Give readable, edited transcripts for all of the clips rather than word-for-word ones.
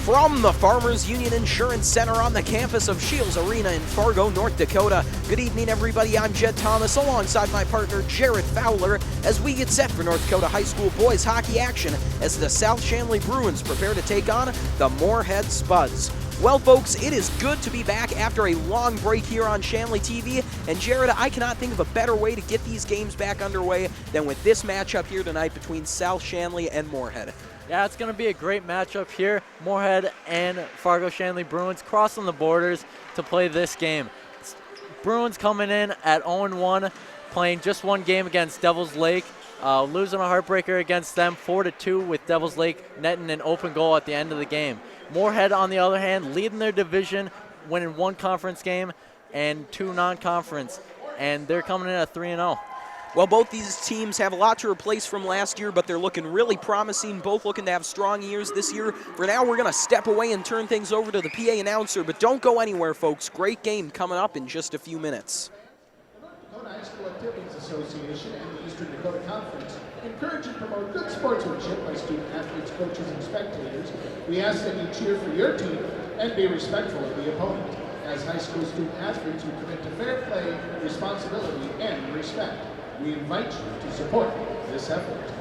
From the Farmers Union Insurance Center on the campus of Scheels Arena in Fargo, North Dakota. Good evening, everybody. I'm Jed Thomas alongside my partner Jared Fowler as we get set for North Dakota High School boys hockey action as the South-Shanley Bruins prepare to take on the Moorhead Spuds. Well, folks, it is good to be back after a long break here on Shanley TV. And Jared, I cannot think of a better way to get these games back underway than with this matchup here tonight between South-Shanley and Moorhead. Yeah, it's going to be a great matchup here. Moorhead and Fargo-Shanley Bruins crossing the borders to play this game. Bruins coming in at 0-1, playing just one game against Devils Lake, losing a heartbreaker against them 4-2 with Devils Lake netting an open goal at the end of the game. Moorhead, on the other hand, leading their division, winning one conference game and two non-conference, and they're coming in at 3-0. Well, both these teams have a lot to replace from last year, but they're looking really promising, both looking to have strong years this year. For now, we're going to step away and turn things over to the PA announcer, but don't go anywhere, folks. Great game coming up in just a few minutes. The Dakota High School Activities Association and the Eastern Dakota Conference encourage and promote good sportsmanship by student athletes, coaches, and spectators. We ask that you cheer for your team and be respectful of the opponent. As high school student athletes who commit to fair play, responsibility, and respect, we invite you to support this effort.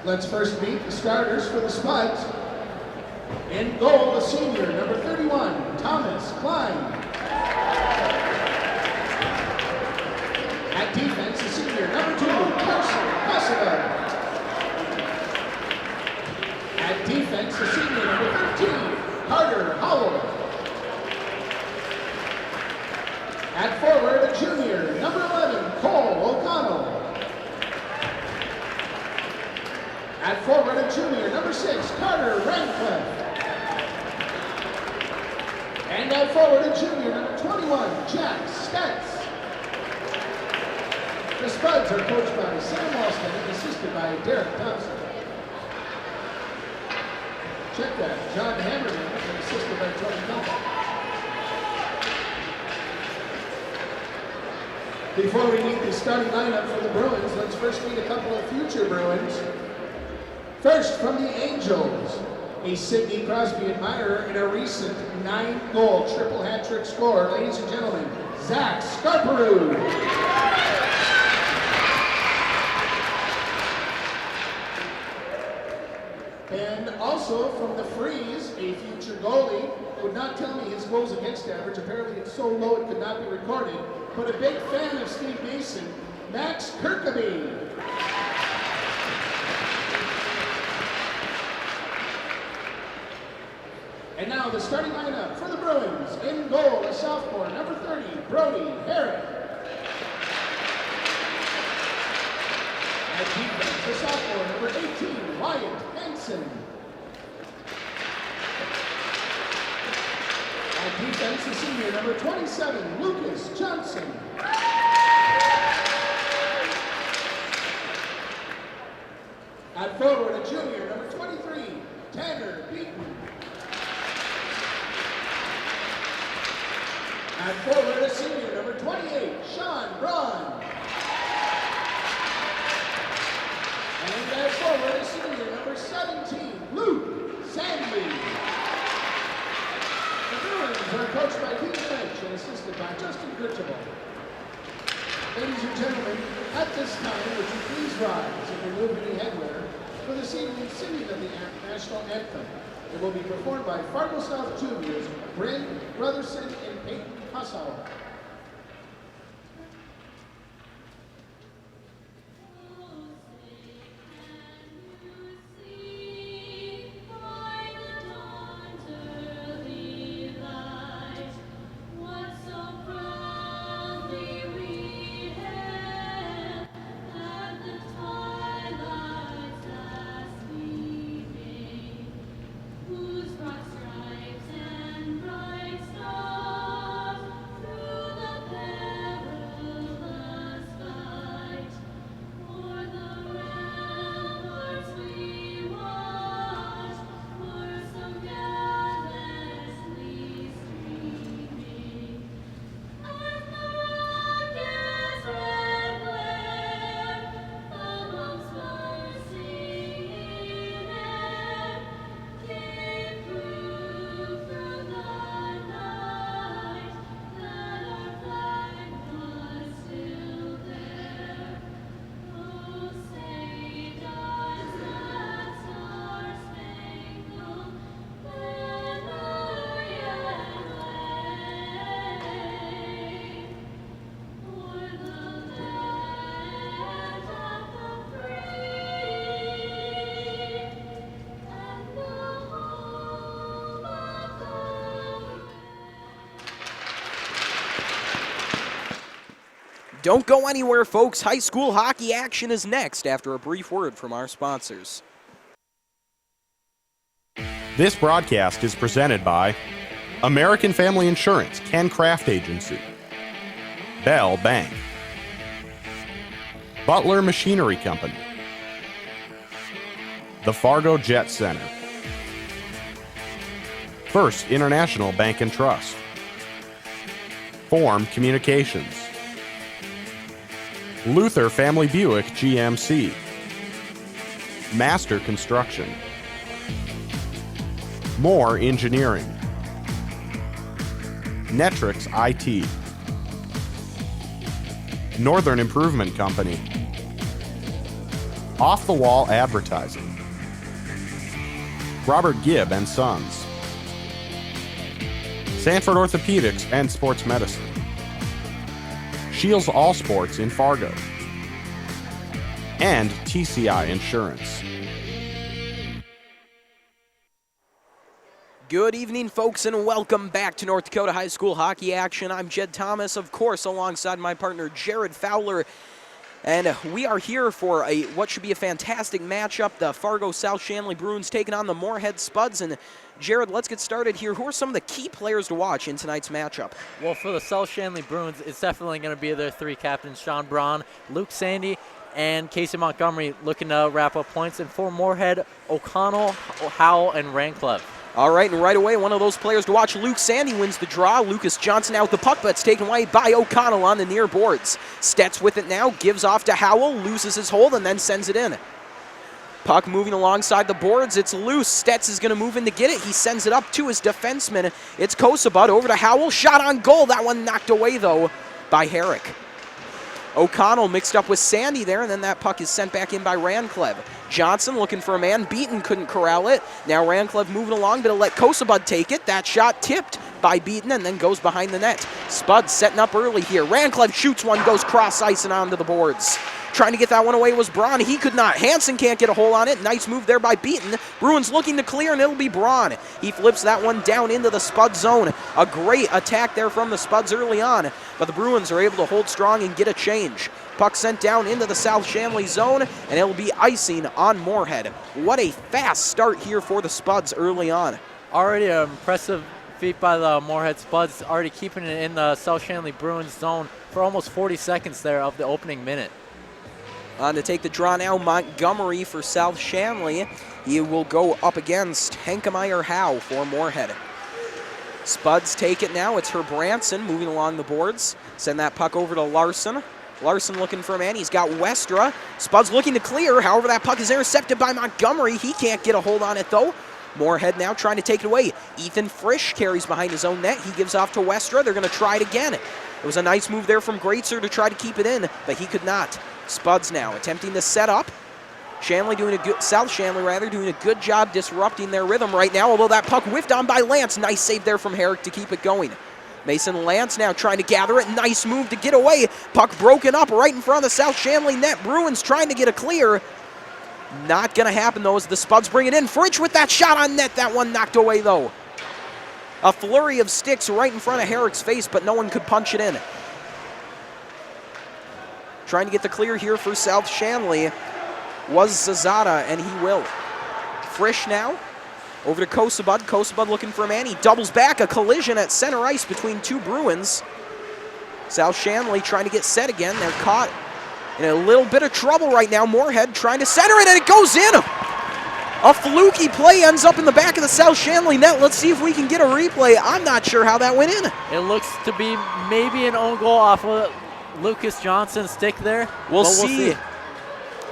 Let's first meet the starters for the Spuds. In goal, the senior, number 31, Thomas Klein. At defense, the senior, number 2, Carson Kosovo. At defense, the senior, number 13, Carter Howell. At forward, a junior, number 11, Cole O'Connell. At forward, a junior, number 6, Carter Rancliffe. And at forward, a junior, number 21, Jack Stets. The Spuds are coached by Sam Walston and assisted by Derek Thompson. Check that, John Hammerman and assisted by Tony Duncan. Before we meet the starting lineup for the Bruins, let's first meet a couple of future Bruins. First, from the Angels, a Sidney Crosby admirer and a recent 9-goal triple hat trick scorer, ladies and gentlemen, Zach Scarparoo. And also from the Freeze, a future goalie. Would not tell me his goals against average. Apparently it's so low it could not be recorded. But a big fan of Steve Mason, Max Kirkaby. And now the starting lineup for the Bruins. In goal, a sophomore, number 30, Brody Herrick. At defense, a sophomore, number 18, Wyatt Hansen. At defense, the senior, number 27, Lucas Johnson. At forward, a junior, number 23, Tanner Beaton. At forward, a senior, number 28, Sean Braun. And at forward, a senior, number 17, Luke Sandley. The Bruins are coached by Peter Finch and assisted by Justin Gritchable. Ladies and gentlemen, at this time, would you please rise and remove any headwear for this evening's singing of the national anthem. It will be performed by Fargo South Juniors, Bryn Brotherson and Peyton Hussauer. Whose broad stripes and bright stars through Don't go anywhere, folks. High school hockey action is next after a brief word from our sponsors. This broadcast is presented by American Family Insurance, Ken Craft Agency, Bell Bank, Butler Machinery Company, the Fargo Jet Center, First International Bank and Trust, Form Communications, Luther Family Buick GMC, Master Construction, Moore Engineering, Netrix IT, Northern Improvement Company, Off the Wall Advertising, Robert Gibb and Sons, Sanford Orthopedics and Sports Medicine, Scheels All Sports in Fargo, and TCI Insurance. Good evening, folks, and welcome back to North Dakota High School hockey action. I'm Jed Thomas, of course, alongside my partner Jared Fowler, and we are here for what should be a fantastic matchup. The Fargo South-Shanley Bruins taking on the Moorhead Spuds. And Jared, let's get started here. Who are some of the key players to watch in tonight's matchup? Well, for the South-Shanley Bruins, it's definitely going to be their three captains, Sean Braun, Luke Sandy, and Casey Montgomery, looking to wrap up points. And for Moorhead, O'Connell, Howell, and Rancliffe. All right, and right away, one of those players to watch, Luke Sandy, wins the draw. Lucas Johnson out with the puck, but it's taken away by O'Connell on the near boards. Stetz with it now, gives off to Howell, loses his hold, and then sends it in. Puck moving alongside the boards, it's loose. Stetz is going to move in to get it. He sends it up to his defenseman. It's Kosabud over to Howell, shot on goal. That one knocked away, though, by Herrick. O'Connell mixed up with Sandy there, and then that puck is sent back in by Rancliffe. Johnson looking for a man. Beaton couldn't corral it. Now Rancliffe moving along, but he'll let Kosabud take it. That shot tipped by Beaton and then goes behind the net. Spuds setting up early here. Rancliffe shoots one, goes cross ice and onto the boards. Trying to get that one away was Braun. He could not. Hansen can't get a hold on it. Nice move there by Beaton. Bruins looking to clear, and it'll be Braun. He flips that one down into the Spud zone. A great attack there from the Spuds early on, but the Bruins are able to hold strong and get a change. Puck sent down into the South-Shanley zone, and it'll be icing on Moorhead. What a fast start here for the Spuds early on. Already an impressive feat by the Moorhead Spuds, already keeping it in the South-Shanley Bruins zone for almost 40 seconds there of the opening minute. On to take the draw now, Montgomery for South-Shanley. He will go up against Hankemeyer Howe for Moorhead. Spuds take it now. It's Herbranson moving along the boards. Send that puck over to Larson. Larson looking for a man. He's got Westra. Spuds looking to clear. However, that puck is intercepted by Montgomery. He can't get a hold on it, though. Moorhead now trying to take it away. Ethan Frisch carries behind his own net. He gives off to Westra. They're going to try it again. It was a nice move there from Greatzer to try to keep it in, but he could not. Spuds now attempting to set up. South Shanley doing a good job disrupting their rhythm right now, although that puck whiffed on by Lance. Nice save there from Herrick to keep it going. Mason Lance now trying to gather it. Nice move to get away. Puck broken up right in front of the South Shanley net. Bruins trying to get a clear. Not going to happen, though, as the Spuds bring it in. Fritsch with that shot on net. That one knocked away, though. A flurry of sticks right in front of Herrick's face, but no one could punch it in. Trying to get the clear here for South Shanley was Zazada, and he will. Frisch now over to Kosabud. Kosabud looking for a man. He doubles back. A collision at center ice between two Bruins. South Shanley trying to get set again. They're caught in a little bit of trouble right now. Moorhead trying to center it, and it goes in. A fluky play ends up in the back of the South Shanley net. Let's see if we can get a replay. I'm not sure how that went in. It looks to be maybe an own goal off of Lucas Johnson's stick there. We'll see.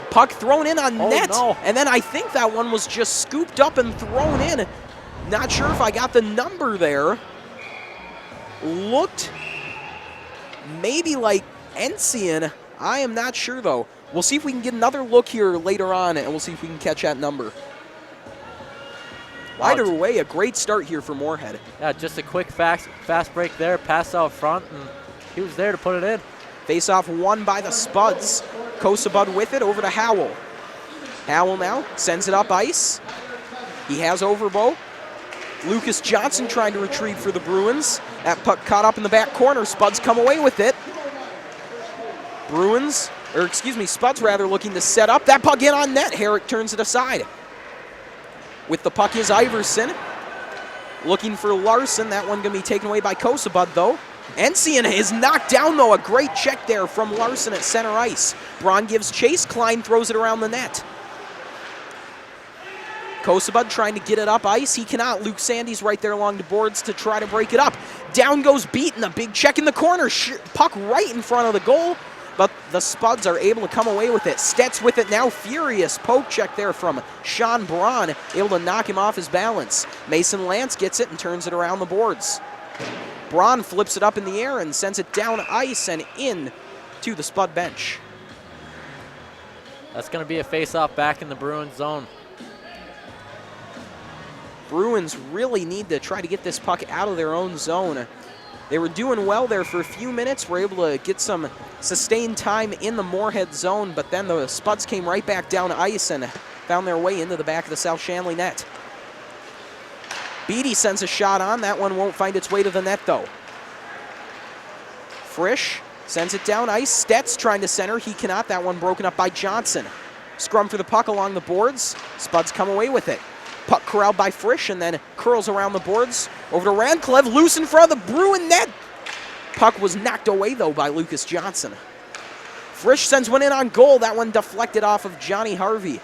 Puck thrown in on net, no. And then I think that one was just scooped up and thrown in. Not sure if I got the number there. Looked maybe like Ensign. I am not sure, though. We'll see if we can get another look here later on, and we'll see if we can catch that number. Either way, a great start here for Moorhead. Yeah, just a quick fast break there, pass out front, and he was there to put it in. Face-off won by the Spuds. Kosabud with it over to Howell. Howell now sends it up ice. He has Overbo. Lucas Johnson trying to retrieve for the Bruins. That puck caught up in the back corner. Spuds come away with it. Spuds rather, looking to set up. That puck in on net. Herrick turns it aside. With the puck is Iverson. Looking for Larson. That one going to be taken away by Kosabud, though. Encian is knocked down, though. A great check there from Larson at center ice. Braun gives chase. Klein throws it around the net. Kosabud trying to get it up ice. He cannot. Luke Sandy's right there along the boards to try to break it up. Down goes Beaton. A big check in the corner. Puck right in front of the goal. But the Spuds are able to come away with it. Stetz with it now. Furious poke check there from Sean Braun. Able to knock him off his balance. Mason Lance gets it and turns it around the boards. Braun flips it up in the air and sends it down ice and in to the Spud bench. That's going to be a face-off back in the Bruins zone. Bruins really need to try to get this puck out of their own zone. They were doing well there for a few minutes, were able to get some sustained time in the Moorhead zone, but then the Spuds came right back down ice and found their way into the back of the South-Shanley net. Beatty sends a shot on. That one won't find its way to the net, though. Frisch sends it down ice. Stetz trying to center. He cannot. That one broken up by Johnson. Scrum for the puck along the boards. Spuds come away with it. Puck corralled by Frisch and then curls around the boards. Over to Radcliffe, loose in front of the Bruin net. Puck was knocked away, though, by Lucas Johnson. Frisch sends one in on goal. That one deflected off of Johnny Harvey.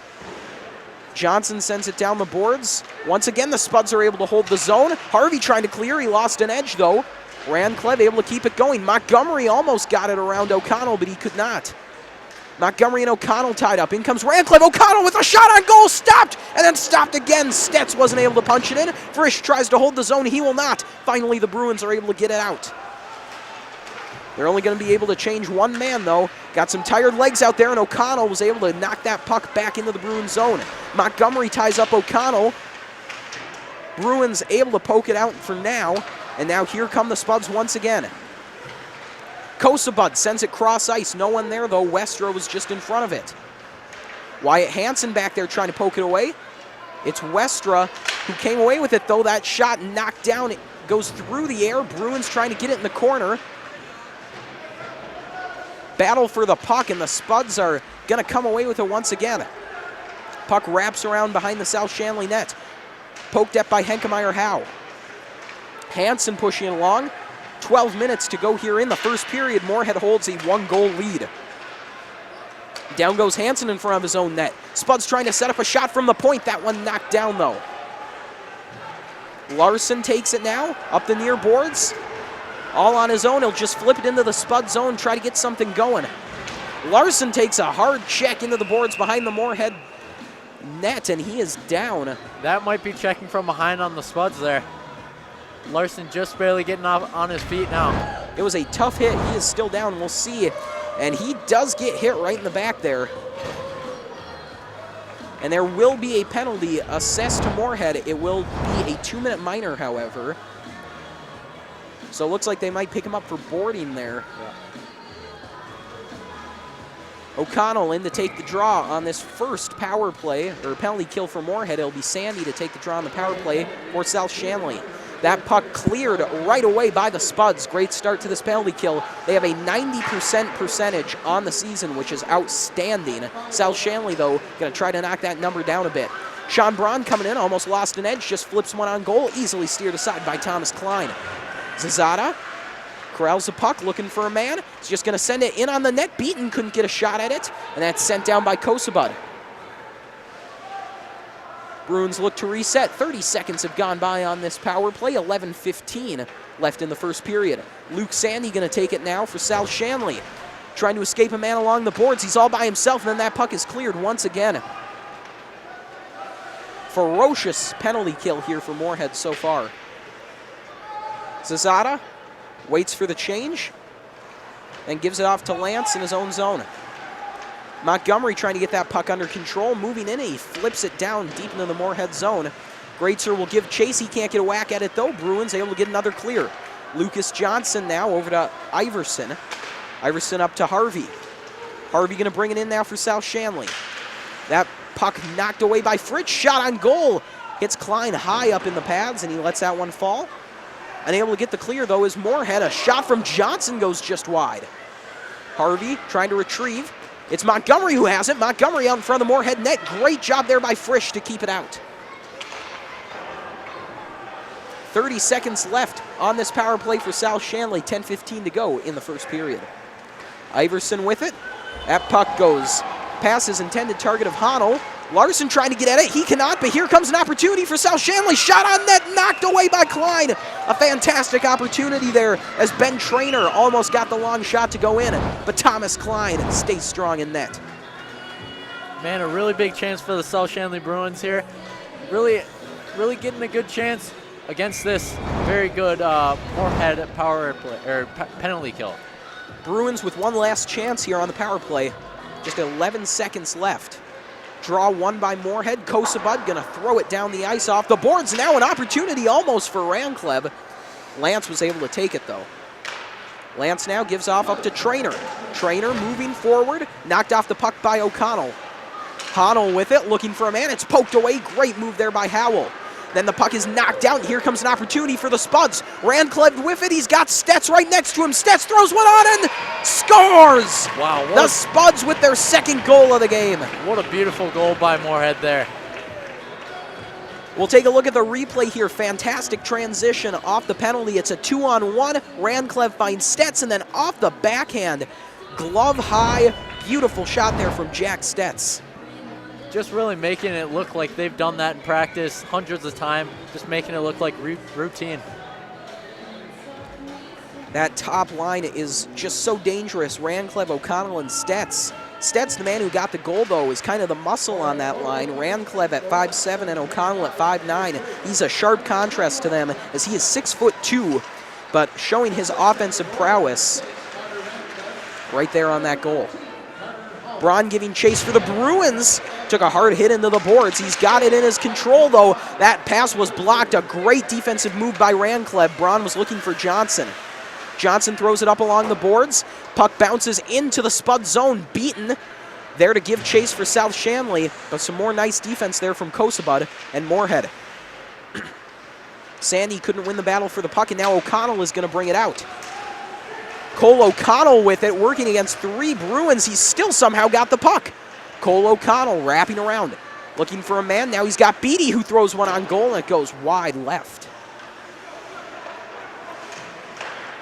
Johnson sends it down the boards. Once again, the Spuds are able to hold the zone. Harvey trying to clear. He lost an edge, though. Radcliffe able to keep it going. Montgomery almost got it around O'Connell, but he could not. Montgomery and O'Connell tied up. In comes Radcliffe. O'Connell with a shot on goal. Stopped. And then stopped again. Stetz wasn't able to punch it in. Frisch tries to hold the zone. He will not. Finally, the Bruins are able to get it out. They're only going to be able to change one man, though. Got some tired legs out there, and O'Connell was able to knock that puck back into the Bruins zone. Montgomery ties up O'Connell. Bruins able to poke it out for now. And now here come the Spuds once again. Kosabud sends it cross ice. No one there, though. Westra was just in front of it. Wyatt Hansen back there trying to poke it away. It's Westra who came away with it, though. That shot knocked down. It goes through the air. Bruins trying to get it in the corner. Battle for the puck, and the Spuds are going to come away with it once again. Puck wraps around behind the South-Shanley net. Poked at by Henkemeyer-Howe. Hansen pushing it along. 12 minutes to go here in the first period. Moorhead holds a one-goal lead. Down goes Hansen in front of his own net. Spuds trying to set up a shot from the point. That one knocked down, though. Larson takes it now, up the near boards. All on his own. He'll just flip it into the Spud zone, try to get something going. Larson takes a hard check into the boards behind the Moorhead net, and he is down. That might be checking from behind on the Spuds there. Larson just barely getting off on his feet now. It was a tough hit. He is still down. We'll see. And he does get hit right in the back there. And there will be a penalty assessed to Moorhead. It will be a 2-minute minor, however. So it looks like they might pick him up for boarding there. Yeah. O'Connell in to take the draw on this first power play, or penalty kill for Moorhead. It'll be Sandy to take the draw on the power play for South-Shanley. That puck cleared right away by the Spuds. Great start to this penalty kill. They have a 90% percentage on the season, which is outstanding. South-Shanley, though, going to try to knock that number down a bit. Sean Braun coming in, almost lost an edge, just flips one on goal, easily steered aside by Thomas Klein. Zazada corrals the puck, looking for a man. He's just going to send it in on the net. Beaton couldn't get a shot at it, and that's sent down by Kosabud. Bruins look to reset. 30 seconds have gone by on this power play. 11:15 left in the first period. Luke Sandy going to take it now for South-Shanley. Trying to escape a man along the boards. He's all by himself, and then that puck is cleared once again. Ferocious penalty kill here for Moorhead so far. Zazada waits for the change and gives it off to Lance in his own zone. Montgomery trying to get that puck under control, moving in, and he flips it down deep into the Moorhead zone. Greatzer will give chase. He can't get a whack at it, though. Bruins able to get another clear. Lucas Johnson now over to Iverson. Iverson up to Harvey. Harvey going to bring it in now for South-Shanley. That puck knocked away by Fritz. Shot on goal. Hits Klein high up in the pads, and he lets that one fall. Unable to get the clear, though, is Moorhead. A shot from Johnson goes just wide. Harvey trying to retrieve. It's Montgomery who has it. Montgomery out in front of the Moorhead net. Great job there by Frisch to keep it out. 30 seconds left on this power play for South-Shanley. 10:15 to go in the first period. Iverson with it. That puck goes past his intended target of Honnell. Larson trying to get at it. He cannot, but here comes an opportunity for South-Shanley. Shot on net, knocked away by Klein. A fantastic opportunity there as Ben Traynor almost got the long shot to go in, but Thomas Klein stays strong in net. Man, a really big chance for the South-Shanley Bruins here. Really getting a good chance against this very good Moorhead power play, or penalty kill. Bruins with one last chance here on the power play. Just 11 seconds left. Draw one by Moorhead. Kosabud gonna throw it down the ice off the boards. Now an opportunity almost for Rankleb. Lance was able to take it though. Lance now gives off up to Traynor. Traynor moving forward, knocked off the puck by O'Connell. Honnell with it, looking for a man. It's poked away. Great move there by Howell. Then the puck is knocked out, and here comes an opportunity for the Spuds. Rancleb with it. He's got Stetz right next to him. Stetz throws one on and scores! Wow. The Spuds with their second goal of the game. What a beautiful goal by Moorhead there. We'll take a look at the replay here. Fantastic transition off the penalty. It's a 2-on-1. Rancleb finds Stetz, and then off the backhand, glove high. Beautiful shot there from Jack Stetz. Just really making it look like they've done that in practice hundreds of times, just making it look like routine. That top line is just so dangerous. Rancleb, O'Connell, and Stetz. Stetz, the man who got the goal, though, is kind of the muscle on that line. Rancleb at 5'7", and O'Connell at 5'9". He's a sharp contrast to them, as he is 6'2", but showing his offensive prowess right there on that goal. Braun giving chase for the Bruins. Took a hard hit into the boards. He's got it in his control, though. That pass was blocked. A great defensive move by Rancleb. Braun was looking for Johnson. Johnson throws it up along the boards. Puck bounces into the Spud zone. Beaton there to give chase for South-Shanley, but some more nice defense there from Kosabud and Moorhead. Sandy couldn't win the battle for the puck, and now O'Connell is going to bring it out. Cole O'Connell with it, working against three Bruins. He's still somehow got the puck. Cole O'Connell wrapping around, looking for a man. Now he's got Beatty, who throws one on goal, and it goes wide left.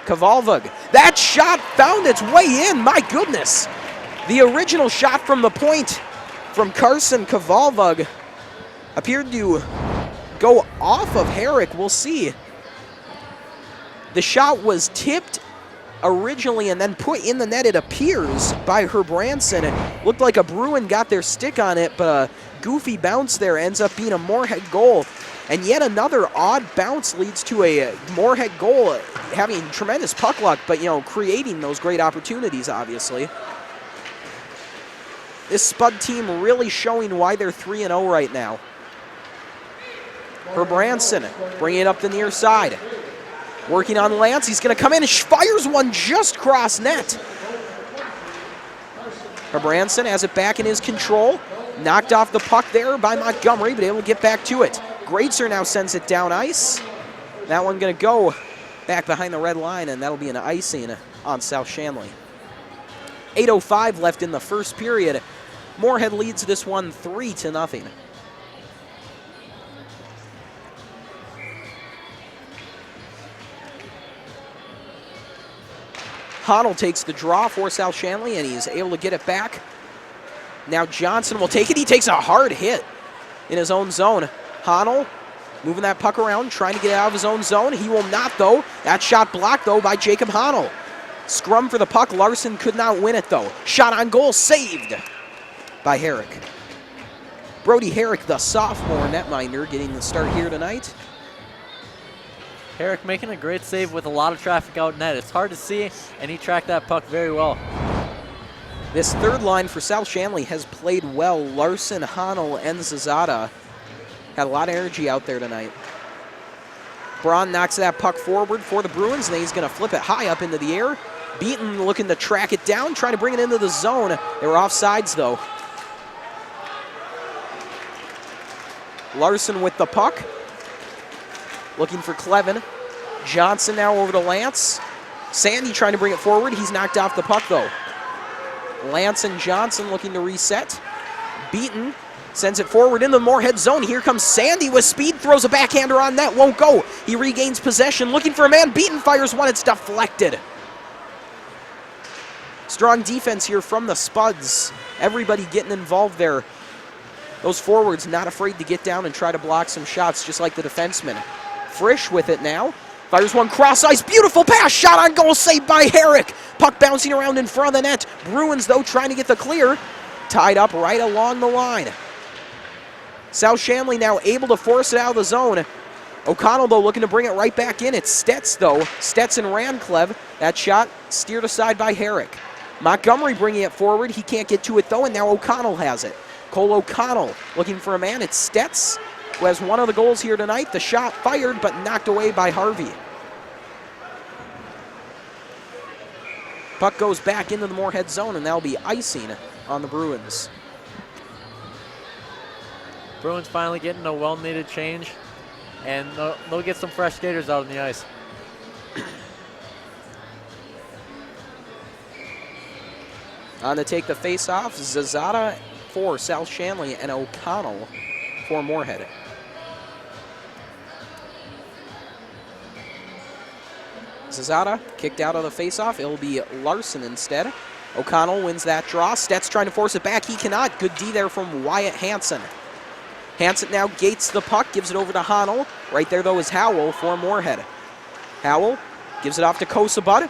Kavalvug. That shot found its way in, my goodness. The original shot from the point from Carson Kavalvug appeared to go off of Herrick. We'll see. The shot was tipped originally and then put in the net, it appears, by Herbranson. It looked like a Bruin got their stick on it, but a goofy bounce there ends up being a Moorhead goal. And yet another odd bounce leads to a Moorhead goal, having tremendous puck luck, but, you know, creating those great opportunities, obviously. This Spud team really showing why they're 3-0 right now. Herbranson bringing it up the near side. Working on Lance, he's going to come in and fires one just cross net. Herbranson has it back in his control. Knocked off the puck there by Montgomery, but able to get back to it. Greatzer now sends it down ice. That one going to go back behind the red line, and that'll be an icing on South-Shanley. 8:05 left in the first period. Moorhead leads this one 3-0. Honnell takes the draw for South-Shanley, and he's able to get it back. Now Johnson will take it. He takes a hard hit in his own zone. Honnell moving that puck around, trying to get out of his own zone. He will not, though. That shot blocked, though, by Jacob Honnell. Scrum for the puck. Larson could not win it, though. Shot on goal, saved by Herrick. Brody Herrick, the sophomore netminder, getting the start here tonight. Herrick making a great save with a lot of traffic out net. It's hard to see, and he tracked that puck very well. This third line for South-Shanley has played well. Larson, Honnell, and Zazada had a lot of energy out there tonight. Braun knocks that puck forward for the Bruins, and then he's going to flip it high up into the air. Beaton looking to track it down, trying to bring it into the zone. They were offsides, though. Larson with the puck. Looking for Clevin. Johnson now over to Lance. Sandy trying to bring it forward. He's knocked off the puck, though. Lance and Johnson looking to reset. Beaton sends it forward into the Moorhead zone. Here comes Sandy with speed, throws a backhander on net, won't go. He regains possession, looking for a man. Beaton fires one, it's deflected. Strong defense here from the Spuds. Everybody getting involved there. Those forwards not afraid to get down and try to block some shots, just like the defensemen. Frisch with it now. Fires one cross ice. Beautiful pass. Shot on goal. Saved by Herrick. Puck bouncing around in front of the net. Bruins, though, trying to get the clear. Tied up right along the line. South-Shanley now able to force it out of the zone. O'Connell, though, looking to bring it right back in. It's Stets, though. Stets and Ranclev. That shot steered aside by Herrick. Montgomery bringing it forward. He can't get to it, though, and now O'Connell has it. Cole O'Connell looking for a man. It's Stets, who has one of the goals here tonight. The shot fired, but knocked away by Harvey. Puck goes back into the Moorhead zone, and that'll be icing on the Bruins. Bruins finally getting a well-needed change, and they'll get some fresh skaters out on the ice. On to take the face-off, Zazada for South-Shanley and O'Connell for Moorhead. Zazada kicked out of the face-off. It'll be Larson instead. O'Connell wins that draw. Stets trying to force it back. He cannot. Good D there from Wyatt Hansen. Hansen now gates the puck, gives it over to Honnell. Right there, though, is Howell for Moorhead. Howell gives it off to Kosabud.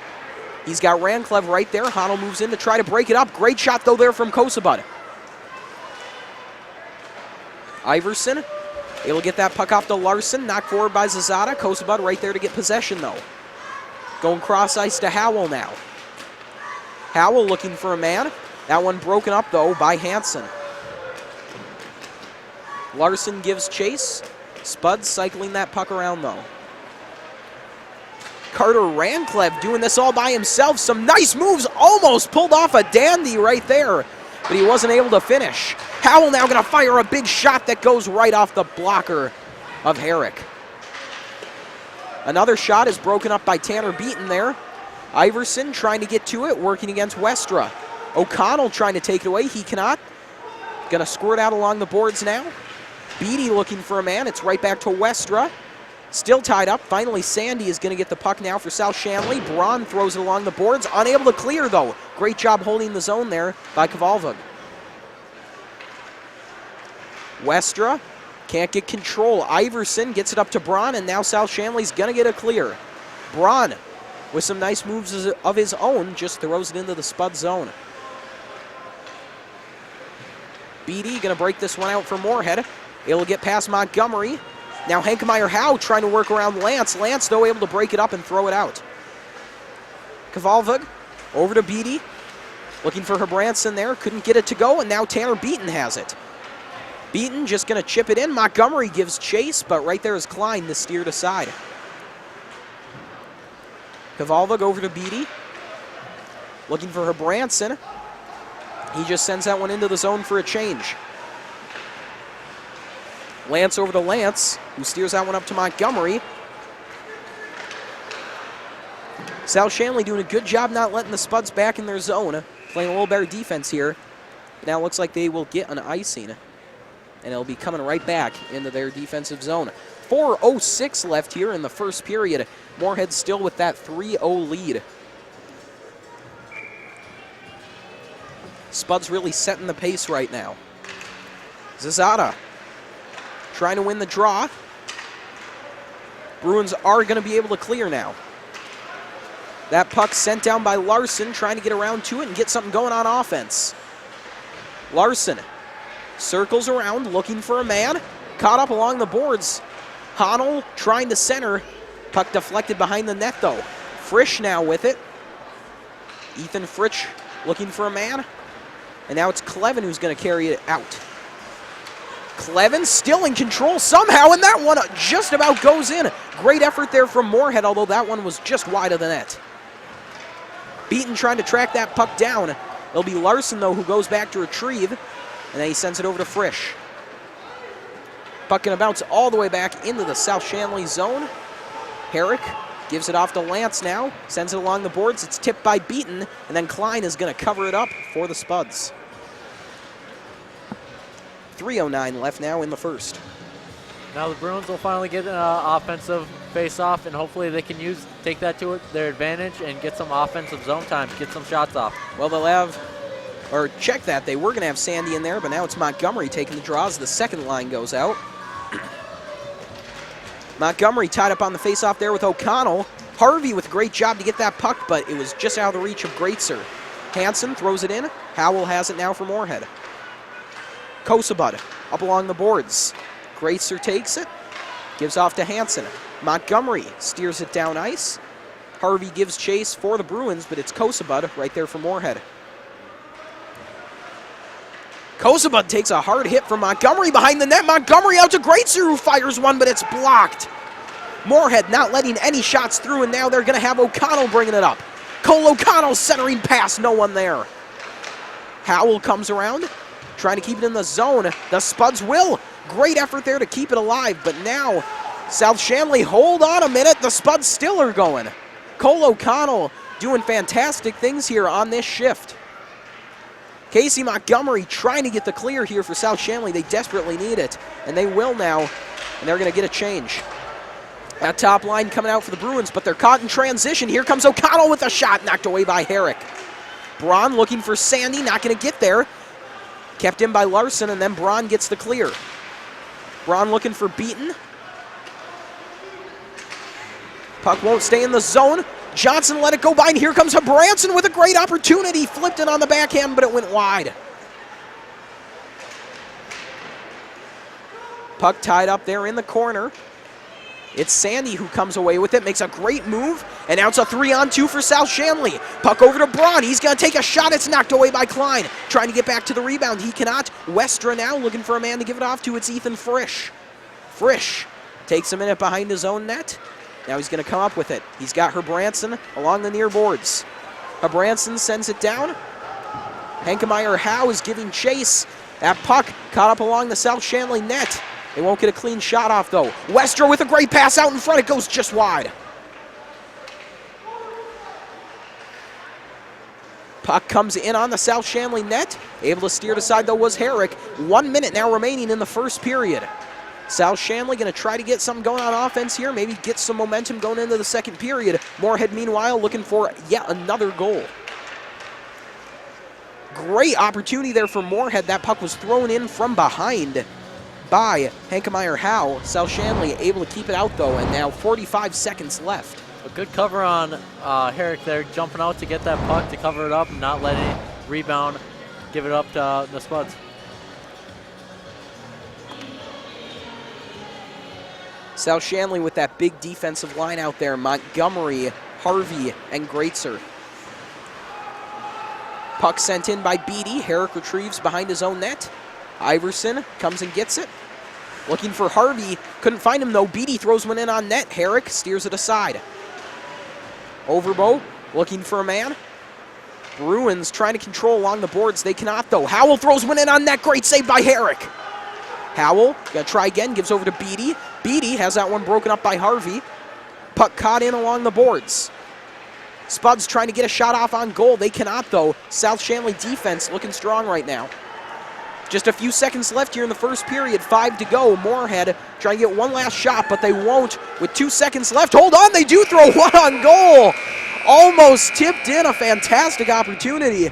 He's got Ranclev right there. Honnell moves in to try to break it up. Great shot, though, there from Kosabud. Iverson able to get that puck off to Larson. Knocked forward by Zazada. Kosabud right there to get possession, though. Going cross ice to Howell now. Howell looking for a man. That one broken up, though, by Hansen. Larson gives chase. Spuds cycling that puck around, though. Carter Ranclev doing this all by himself. Some nice moves. Almost pulled off a dandy right there, but he wasn't able to finish. Howell now going to fire a big shot that goes right off the blocker of Herrick. Another shot is broken up by Tanner Beaton there. Iverson trying to get to it, working against Westra. O'Connell trying to take it away. He cannot. Going to squirt out along the boards now. Beatty looking for a man. It's right back to Westra. Still tied up. Finally, Sandy is going to get the puck now for South-Shanley. Braun throws it along the boards. Unable to clear, though. Great job holding the zone there by Kavalvug. Westra can't get control. Iverson gets it up to Braun, and now South-Shanley's going to get a clear. Braun, with some nice moves of his own, just throws it into the Spud zone. Beatty going to break this one out for Moorhead. It'll get past Montgomery. Now Hankemeyer-Howe trying to work around Lance. Lance, though, able to break it up and throw it out. Kavalvug over to Beatty. Looking for Herbranson there. Couldn't get it to go, and now Tanner Beaton has it. Beaton just going to chip it in. Montgomery gives chase, but right there is Klein, the steered aside. Kavalvug over to Beatty. Looking for Herbranson. He just sends that one into the zone for a change. Lance over to Lance, who steers that one up to Montgomery. South-Shanley doing a good job not letting the Spuds back in their zone. Playing a little better defense here. Now it looks like they will get an icing. And it'll be coming right back into their defensive zone. 4:06 left here in the first period. Moorhead still with that 3-0 lead. Spuds really setting the pace right now. Zazada trying to win the draw. Bruins are going to be able to clear now. That puck sent down by Larson, trying to get around to it and get something going on offense. Larson circles around, looking for a man. Caught up along the boards. Honnell trying to center. Puck deflected behind the net, though. Frisch now with it. Ethan Frisch looking for a man. And now it's Clevin who's going to carry it out. Clevin still in control somehow, and that one just about goes in. Great effort there from Moorhead, although that one was just wide of the net. Beaton trying to track that puck down. It'll be Larson, though, who goes back to retrieve, and then he sends it over to Frisch. Puck going to bounce all the way back into the South-Shanley zone. Herrick Gives it off to Lance now. Sends it along the boards. It's tipped by Beaton. And then Klein is going to cover it up for the Spuds. 3:09 left now in the first. Now the Bruins will finally get an offensive face-off, and hopefully they can take that to their advantage and get some offensive zone time, get some shots off. Well, they'll have, or check that. They were going to have Sandy in there, but now it's Montgomery taking the draws. The second line goes out. Montgomery tied up on the face-off there with O'Connell. Harvey with a great job to get that puck, but it was just out of the reach of Greatzer. Hansen throws it in. Howell has it now for Moorhead. Kosabud up along the boards. Greatzer takes it, gives off to Hansen. Montgomery steers it down ice. Harvey gives chase for the Bruins, but it's Kosabud right there for Moorhead. Kosabud takes a hard hit from Montgomery behind the net. Montgomery out to Greatzer, who fires one, but it's blocked. Moorhead not letting any shots through, and now they're going to have O'Connell bringing it up. Cole O'Connell centering pass, no one there. Howell comes around, trying to keep it in the zone. The Spuds will. Great effort there to keep it alive, but now South-Shanley, hold on a minute. The Spuds still are going. Cole O'Connell doing fantastic things here on this shift. Casey Montgomery trying to get the clear here for South-Shanley. They desperately need it, and they will now, and they're going to get a change. That top line coming out for the Bruins, but they're caught in transition. Here comes O'Connell with a shot, knocked away by Herrick. Braun looking for Sandy, not going to get there. Kept in by Larson, and then Braun gets the clear. Braun looking for Beaton. Puck won't stay in the zone. Johnson let it go by, and here comes Branson with a great opportunity. Flipped it on the backhand, but it went wide. Puck tied up there in the corner. It's Sandy who comes away with it, makes a great move, and now it's a 3-on-2 for South-Shanley. Puck over to Braun. He's going to take a shot. It's knocked away by Klein. Trying to get back to the rebound. He cannot. Westra now looking for a man to give it off to. It's Ethan Frisch. Frisch takes a minute behind his own net. Now he's going to come up with it. He's got Herbranson along the near boards. Herbranson sends it down. Hankemeyer Howe is giving chase. That puck caught up along the South-Shanley net. They won't get a clean shot off, though. Westra with a great pass out in front. It goes just wide. Puck comes in on the South-Shanley net. Able to steer it aside, though, was Herrick. 1 minute now remaining in the first period. South-Shanley going to try to get something going on offense here, maybe get some momentum going into the second period. Moorhead, meanwhile, looking for yet another goal. Great opportunity there for Moorhead. That puck was thrown in from behind by Hankemeyer Howe. South-Shanley able to keep it out, though, and now 45 seconds left. A good cover on Herrick there, jumping out to get that puck to cover it up, not letting it rebound, give it up to the Spuds. South-Shanley with that big defensive line out there. Montgomery, Harvey, and Greatzer. Puck sent in by Beatty. Herrick retrieves behind his own net. Iverson comes and gets it. Looking for Harvey. Couldn't find him, though. Beatty throws one in on net. Herrick steers it aside. Overbo looking for a man. Bruins trying to control along the boards. They cannot, though. Howell throws one in on net. Great save by Herrick. Howell, got to try again, gives over to Beatty. Beatty has that one broken up by Harvey. Puck caught in along the boards. Spuds trying to get a shot off on goal. They cannot, though. South-Shanley defense looking strong right now. Just a few seconds left here in the first period. 5 to go. Moorhead trying to get one last shot, but they won't with 2 seconds left. Hold on, they do throw one on goal. Almost tipped in. A fantastic opportunity.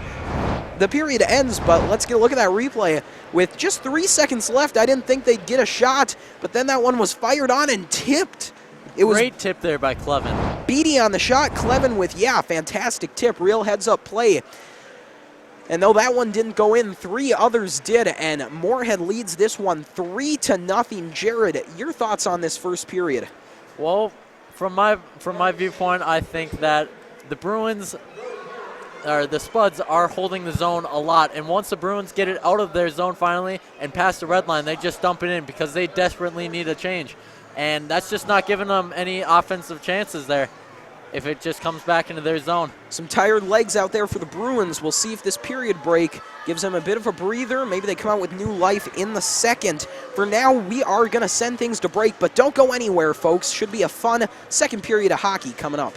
The period ends, but let's get a look at that replay. With just 3 seconds left, I didn't think they'd get a shot, but then that one was fired on and tipped. It was great tip there by Clevin. Beatty on the shot, Clevin with, fantastic tip, real heads-up play. And though that one didn't go in, 3 others did, and Moorhead leads this one 3-0. Jared, your thoughts on this first period? Well, from my viewpoint, I think that the Bruins, or the Spuds, are holding the zone a lot, and once the Bruins get it out of their zone finally and past the red line, they just dump it in because they desperately need a change. And that's just not giving them any offensive chances there. if it just comes back into their zone. Some tired legs out there for the Bruins. We'll see if this period break gives them a bit of a breather. Maybe they come out with new life in the second. For now, we are going to send things to break, but don't go anywhere, folks. Should be a fun second period of hockey coming up.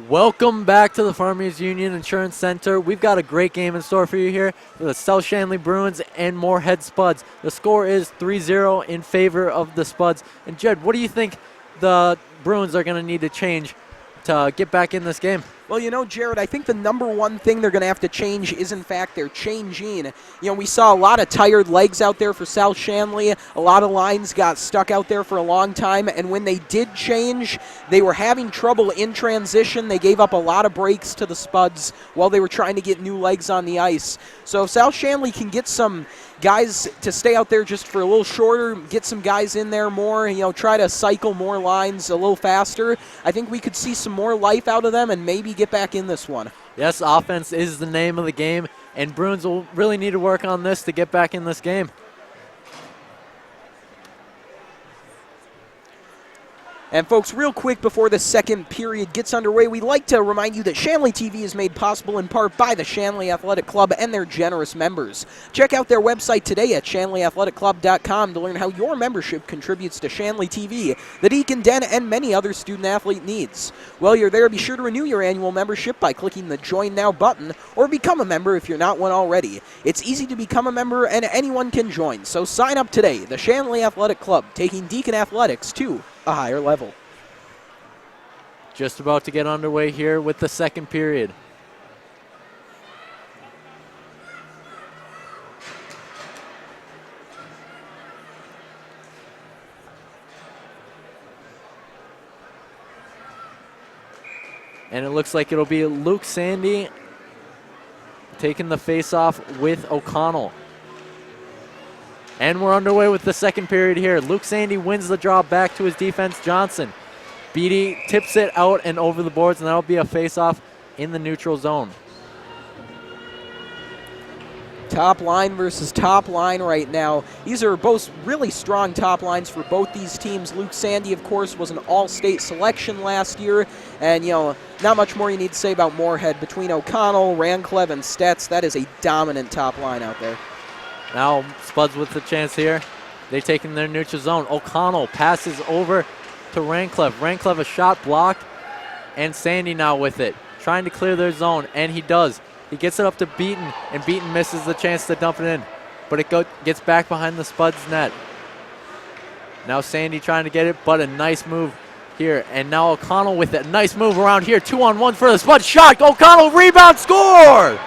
Welcome back to the Farmers Union Insurance Center. We've got a great game in store for you here for the South-Shanley Bruins and Moorhead Spuds. The score is 3-0 in favor of the Spuds. And Jed, what do you think the Bruins are going to need to change to get back in this game? Well, you know, Jared, I think the number one thing they're going to have to change is, in fact, their changing. You know, we saw a lot of tired legs out there for South-Shanley. A lot of lines got stuck out there for a long time, and when they did change, they were having trouble in transition. They gave up a lot of breaks to the Spuds while they were trying to get new legs on the ice. So if South-Shanley can get some guys to stay out there just for a little shorter, get some guys in there more, you know, try to cycle more lines a little faster, I think we could see some more life out of them and maybe get back in this one. Yes, offense is the name of the game, and Bruins will really need to work on this to get back in this game. And folks, real quick before the second period gets underway, we'd like to remind you that Shanley TV is made possible in part by the Shanley Athletic Club and their generous members. Check out their website today at shanleyathletic.com to learn how your membership contributes to Shanley TV, the Deacon Den, and many other student-athlete needs. While you're there, be sure to renew your annual membership by clicking the Join Now button or become a member if you're not one already. It's easy to become a member and anyone can join, so sign up today. The Shanley Athletic Club, taking Deacon Athletics to a higher level. Just about to get underway here with the second period. And it looks like it'll be Luke Sandy taking the face-off with O'Connell. And we're underway with the second period here. Luke Sandy wins the draw back to his defense, Johnson. Beatty tips it out and over the boards, and that'll be a face-off in the neutral zone. Top line versus top line right now. These are both really strong top lines for both these teams. Luke Sandy, of course, was an all-state selection last year. And, you know, not much more you need to say about Moorhead. Between O'Connell, Ranclev, and Stetz, that is a dominant top line out there. Now Spuds with the chance here. They take in their neutral zone. O'Connell passes over to Ranclev. Ranclev a shot blocked, and Sandy now with it, trying to clear their zone, and he does. He gets it up to Beaton, and Beaton misses the chance to dump it in, but it gets back behind the Spuds net. Now Sandy trying to get it, but a nice move here, and now O'Connell with it. Nice move around here, 2-on-1 for the Spuds. Shot, O'Connell rebound, score!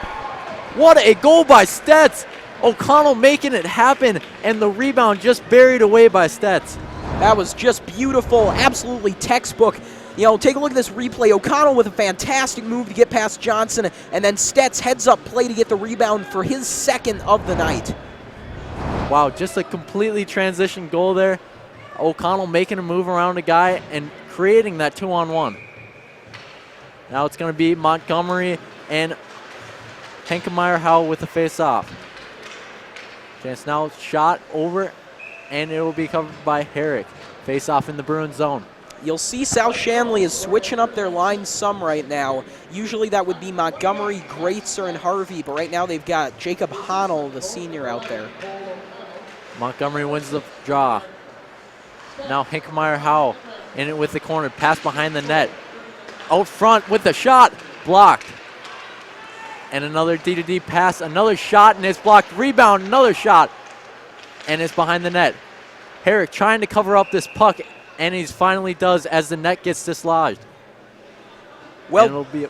What a goal by Stetz. O'Connell making it happen, and the rebound just buried away by Stetz. That was just beautiful, absolutely textbook. You know, take a look at this replay. O'Connell with a fantastic move to get past Johnson, and then Stetz heads-up play to get the rebound for his second of the night. Wow, just a completely transition goal there. O'Connell making a move around a guy and creating that 2-on-1. Now it's going to be Montgomery and Henkemeyer-Howell with the face-off. Chance now shot over, and it will be covered by Herrick. Face-off in the Bruins zone. You'll see South-Shanley is switching up their lines some right now. Usually that would be Montgomery, Greatzer, and Harvey, but right now they've got Jacob Honnell, the senior, out there. Montgomery wins the draw. Now Henkemeyer-Howell in it with the corner. Pass behind the net. Out front with the shot. Blocked. And another D-to-D pass. Another shot, and it's blocked. Rebound, another shot. And it's behind the net. Herrick trying to cover up this puck, and he finally does as the net gets dislodged. Well, and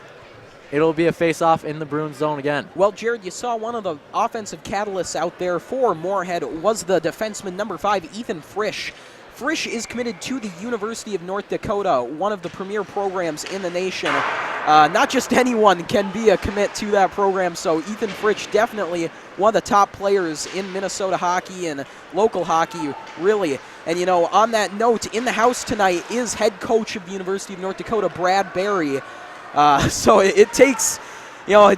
it'll be a face-off in the Bruins zone again. Well, Jared, you saw one of the offensive catalysts out there for Moorhead was the defenseman number 5, Ethan Frisch. Frisch is committed to the University of North Dakota, one of the premier programs in the nation. Not just anyone can be a commit to that program, so Ethan Frisch definitely one of the top players in Minnesota hockey and local hockey, really. And, you know, on that note, in the house tonight is head coach of the University of North Dakota, Brad Berry. So it takes, you know,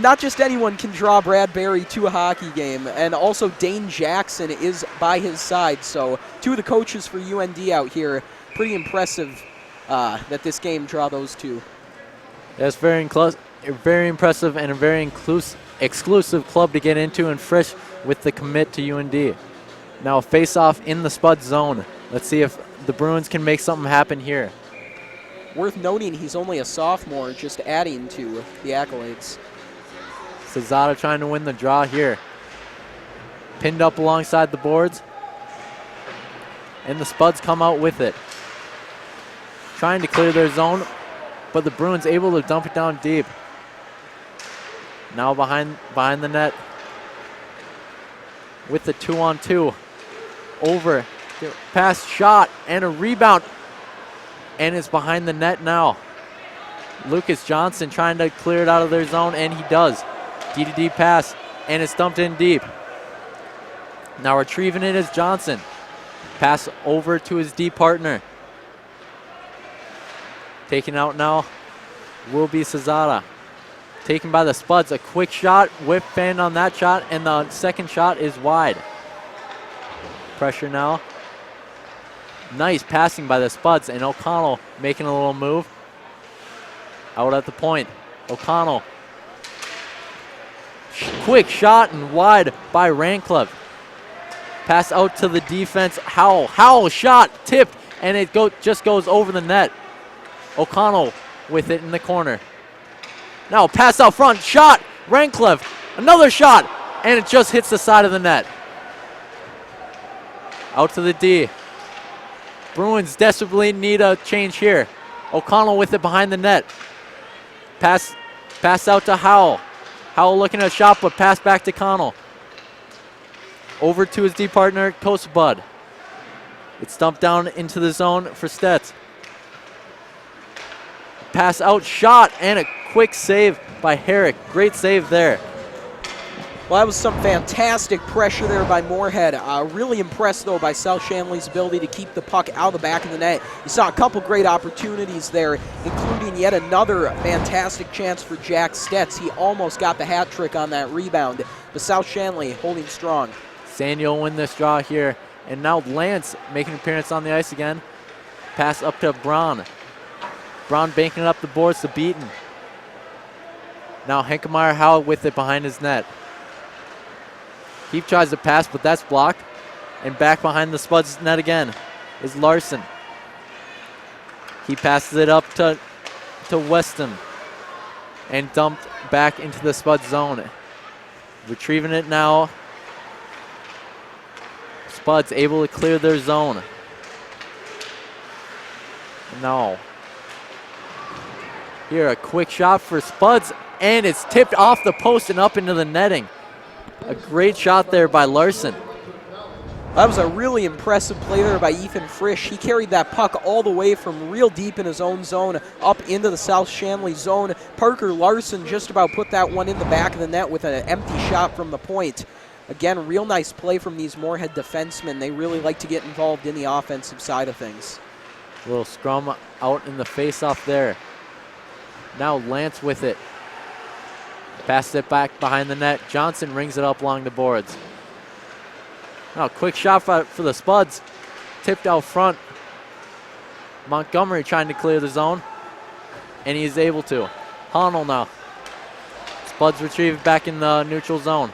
not just anyone can draw Brad Berry to a hockey game. And also Dane Jackson is by his side. So two of the coaches for UND out here. Pretty impressive that this game draw those two. That's very impressive and a very exclusive club to get into, and Frisch with the commit to UND. Now face-off in the Spuds zone. Let's see if the Bruins can make something happen here. Worth noting, he's only a sophomore, just adding to the accolades. Cesada trying to win the draw here. Pinned up alongside the boards. And the Spuds come out with it. Trying to clear their zone, but the Bruins able to dump it down deep. Now behind the net with the 2-on-2. Over, pass, shot, and a rebound. And it's behind the net now. Lucas Johnson trying to clear it out of their zone, and he does. D-to-D pass, and it's dumped in deep. Now retrieving it is Johnson. Pass over to his D partner. Taken out now will be Cesada. Taken by the Spuds. A quick shot, whip fan on that shot, and the second shot is wide. Pressure now. Nice passing by the Spuds, and O'Connell making a little move. Out at the point. O'Connell. Quick shot and wide by Rancliffe. Pass out to the defense. Howell. Howell shot, tipped, and it just goes over the net. O'Connell with it in the corner. Now pass out front, shot, Rancliffe, another shot, and it just hits the side of the net. Out to the D. Bruins desperately need a change here. O'Connell with it behind the net. Pass out to Howell. Howell looking at a shot, but pass back to Connell. Over to his D partner, Bud. It's dumped down into the zone for Stets. Pass out, shot, and a quick save by Herrick. Great save there. Well, that was some fantastic pressure there by Moorhead. Really impressed, though, by South-Shanley's ability to keep the puck out of the back of the net. You saw a couple great opportunities there, including yet another fantastic chance for Jack Stets. He almost got the hat trick on that rebound, but South-Shanley holding strong. Sandy will win this draw here. And now Lance making an appearance on the ice again. Pass up to Braun. Braun banking it up the boards to Beaton. Now Henkemeyer Howell with it behind his net. He tries to pass, but that's blocked. And back behind the Spuds net again is Larson. He passes it up to Weston and dumped back into the Spuds zone. Retrieving it now. Spuds able to clear their zone. No. Here, a quick shot for Spuds, and it's tipped off the post and up into the netting. A great shot there by Larson. That was a really impressive play there by Ethan Frisch. He carried that puck all the way from real deep in his own zone up into the South-Shanley zone. Parker Larson just about put that one in the back of the net with an empty shot from the point. Again, real nice play from these Moorhead defensemen. They really like to get involved in the offensive side of things. A little scrum out in the face-off there. Now Lance with it. Passes it back behind the net. Johnson rings it up along the boards. Now quick shot for the Spuds. Tipped out front. Montgomery trying to clear the zone. And he's able to. Honnell now. Spuds retrieve back in the neutral zone.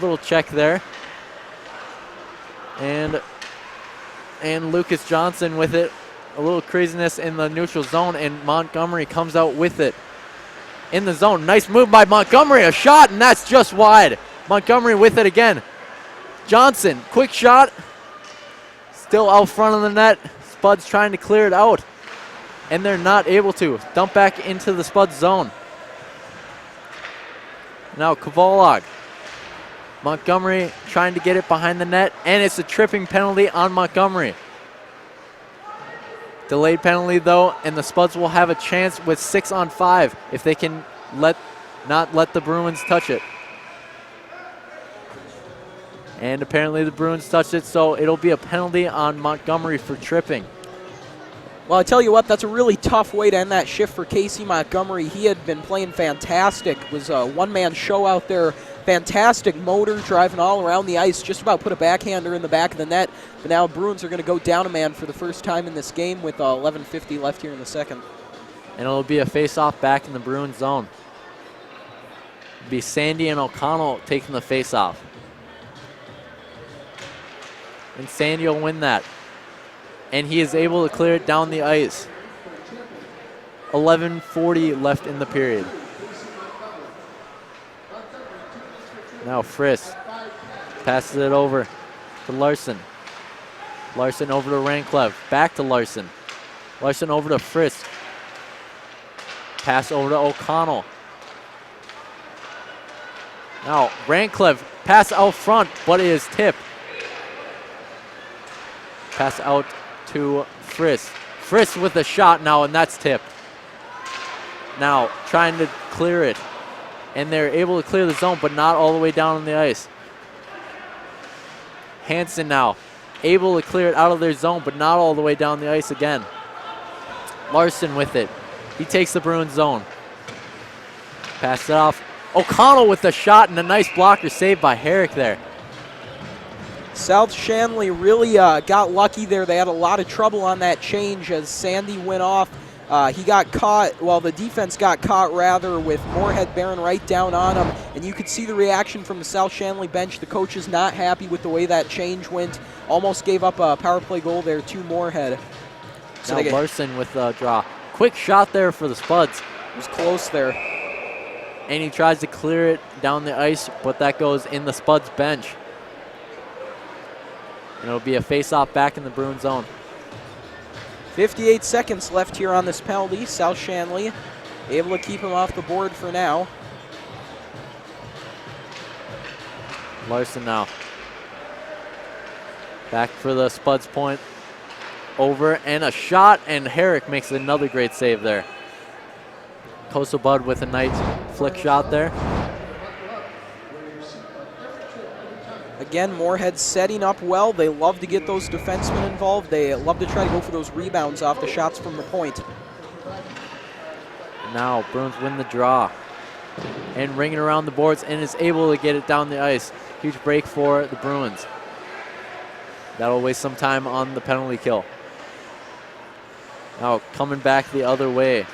Little check there. And Lucas Johnson with it. A little craziness in the neutral zone, and Montgomery comes out with it in the zone. Nice move by Montgomery. A shot, and that's just wide. Montgomery with it again. Johnson, quick shot. Still out front of the net. Spuds trying to clear it out, and they're not able to. Dump back into the Spuds zone. Now Kavolog. Montgomery trying to get it behind the net, and it's a tripping penalty on Montgomery. Delayed penalty though, and the Spuds will have a chance with 6-on-5 if they can not let the Bruins touch it. And apparently the Bruins touched it, so it'll be a penalty on Montgomery for tripping. Well, I tell you what, that's a really tough way to end that shift for Casey Montgomery. He had been playing fantastic. It was a one-man show out there. Fantastic motor, driving all around the ice. Just about put a backhander in the back of the net. But now Bruins are going to go down a man for the first time in this game with 11:50 left here in the second. And it'll be a face-off back in the Bruins zone. It'll be Sandy and O'Connell taking the face-off. And Sandy will win that. And he is able to clear it down the ice. 11:40 left in the period. Now Frisk passes it over to Larson. Larson over to Ranclev, back to Larson. Larson over to Frisk. Pass over to O'Connell. Now Ranclev, pass out front, but it is tipped. Pass out to Frisk. Frisk with a shot now, and that's tipped. Now trying to clear it. And they're able to clear the zone, but not all the way down on the ice. Hansen now able to clear it out of their zone, but not all the way down the ice again. Larson with it. He takes the Bruins zone. Pass it off. O'Connell with the shot and a nice blocker saved by Herrick there. South-Shanley really got lucky there. They had a lot of trouble on that change as Sandy went off. He got caught, well, the defense got caught rather, with Moorhead bearing right down on him. And you could see the reaction from the South-Shanley bench. The coach is not happy with the way that change went. Almost gave up a power play goal there to Moorhead. So now Larson with the draw. Quick shot there for the Spuds. It was close there. And he tries to clear it down the ice, but that goes in the Spuds bench. And it'll be a face-off back in the Bruins zone. 58 seconds left here on this penalty. South-Shanley able to keep him off the board for now. Larson now. Back for the Spuds point. Over and a shot, and Herrick makes another great save there. Coastal Bud with a nice flick shot there. Again, Moorhead setting up well. They love to get those defensemen involved. They love to try to go for those rebounds off the shots from the point. Now Bruins win the draw. And ringing around the boards and is able to get it down the ice. Huge break for the Bruins. That'll waste some time on the penalty kill. Now coming back the other way.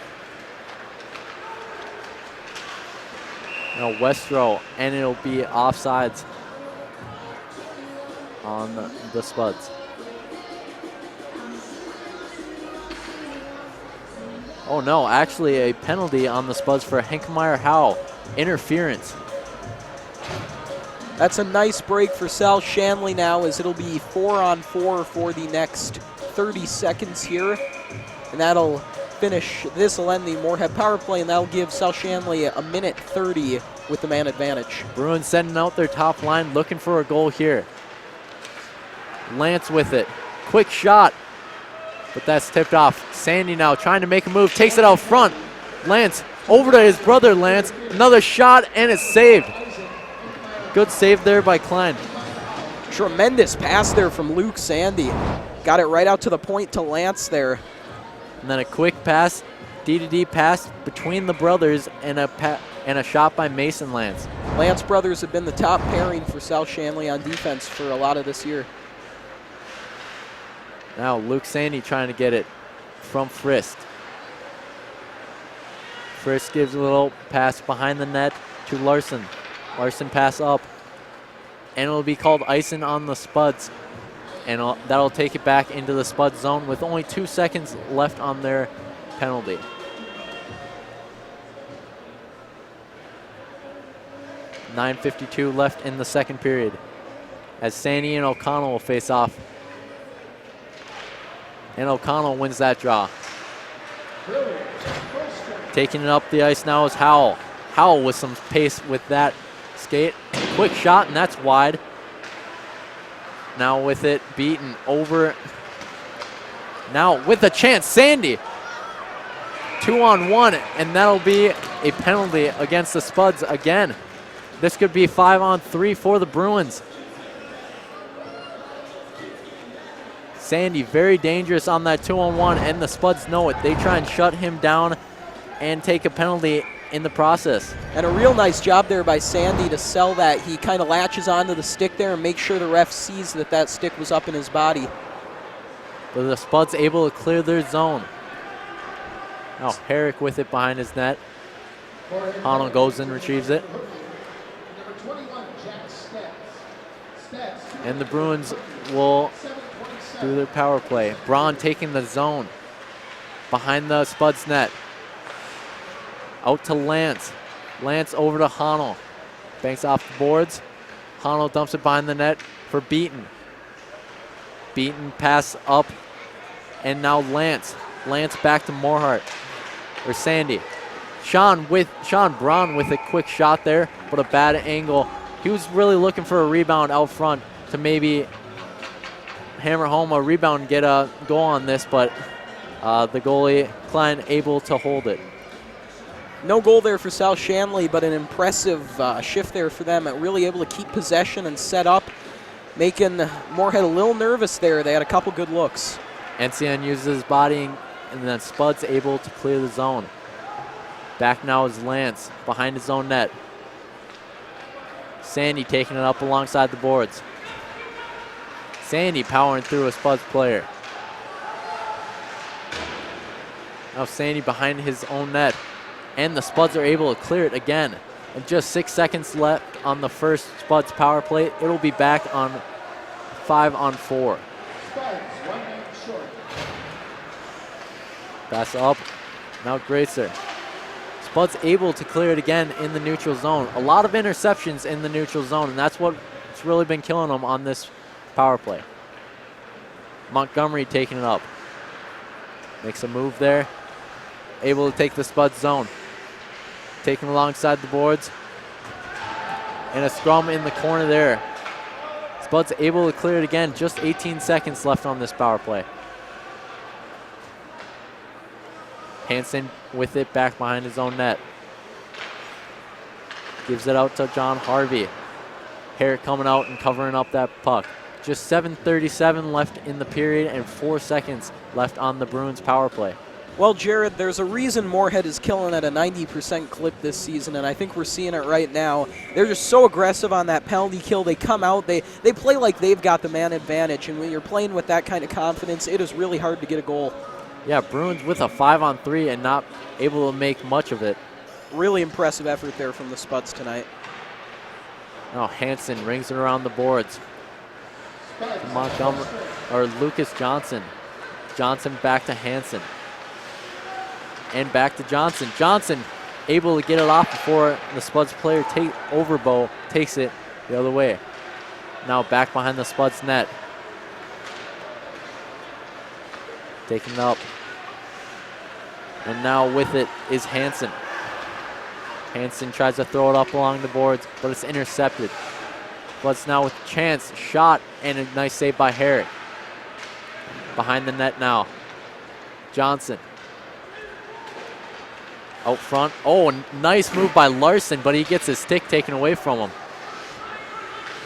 Now Westrow, and it'll be offsides on the Spuds. Oh no, actually a penalty on the Spuds for Henkmeyer-Howe. Interference. That's a nice break for South-Shanley now, as it'll be 4-on-4 for the next 30 seconds here. And that'll finish, this will end the Moorhead power play, and that'll give South-Shanley a minute 30 with the man advantage. Bruins sending out their top line, looking for a goal here. Lance with it. Quick shot, but that's tipped off. Sandy now trying to make a move, takes it out front. Lance over to his brother Lance. Another shot, and it's saved. Good save there by Klein. Tremendous pass there from Luke Sandy. Got it right out to the point to Lance there. And then a quick pass, D-to-D pass between the brothers, and a shot by Mason Lance. Lance brothers have been the top pairing for South-Shanley on defense for a lot of this year. Now Luke Sandy trying to get it from Frisk. Frisk gives a little pass behind the net to Larson. Larson pass up, and it'll be called icing on the Spuds. And that'll take it back into the Spuds zone with only 2 seconds left on their penalty. .9:52 left in the second period as Sandy and O'Connell will face off. And O'Connell wins that draw. Taking it up the ice now is Howell. Howell with some pace with that skate. Quick shot, and that's wide. Now with it beaten over. Now with a chance, Sandy. 2-on-1, and that'll be a penalty against the Spuds again. This could be 5-on-3 for the Bruins. Sandy very dangerous on that 2-on-1, and the Spuds know it. They try and shut him down and take a penalty in the process. And a real nice job there by Sandy to sell that. He kind of latches onto the stick there and makes sure the ref sees that that stick was up in his body. But the Spuds able to clear their zone. Now Herrick with it behind his net. Connell goes and retrieves it. And the Bruins will do their power play. Braun taking the zone behind the Spuds net. Out to Lance. Lance over to Honnell. Banks off the boards. Honnell dumps it behind the net for Beaton. Beaton pass up. And now Lance. Lance back to Moorhead. Or Sandy. Sean Braun with a quick shot there, but a bad angle. He was really looking for a rebound out front to maybe hammer home a rebound and get a goal on this, but the goalie, Klein, able to hold it. No goal there for South-Shanley, but an impressive shift there for them. Really able to keep possession and set up, making Moorhead a little nervous there. They had a couple good looks. NCN uses his body, and then Spuds able to clear the zone. Back now is Lance behind his own net. Sandy taking it up alongside the boards. Sandy powering through a Spuds player. Now Sandy behind his own net. And the Spuds are able to clear it again. And just 6 seconds left on the first Spuds power play. It'll be back on 5-on-4. Pass up. Now Gracer. Spuds able to clear it again in the neutral zone. A lot of interceptions in the neutral zone, and that's what's really been killing them on this power play. Montgomery taking it up. Makes a move there. Able to take the Spuds zone. Taking alongside the boards. And a scrum in the corner there. Spuds able to clear it again. Just 18 seconds left on this power play. Hansen with it back behind his own net. Gives it out to John Harvey. Herrick coming out and covering up that puck. Just 7:37 left in the period and 4 seconds left on the Bruins power play. Well, Jared, there's a reason Moorhead is killing at a 90% clip this season, and I think we're seeing it right now. They're just so aggressive on that penalty kill. They come out, they play like they've got the man advantage, and when you're playing with that kind of confidence, it is really hard to get a goal. Yeah, Bruins with a 5-on-3 and not able to make much of it. Really impressive effort there from the Spuds tonight. Now Hansen rings it around the boards. Montgomery, or Lucas Johnson. Johnson back to Hansen. And back to Johnson. Johnson able to get it off before the Spuds player Overbow takes it the other way. Now back behind the Spuds net. Taking it up. And now with it is Hansen. Hansen tries to throw it up along the boards, but it's intercepted. Spuds now with a chance, shot, and a nice save by Herrick. Behind the net now. Johnson. Out front. Oh, nice move by Larson, but he gets his stick taken away from him.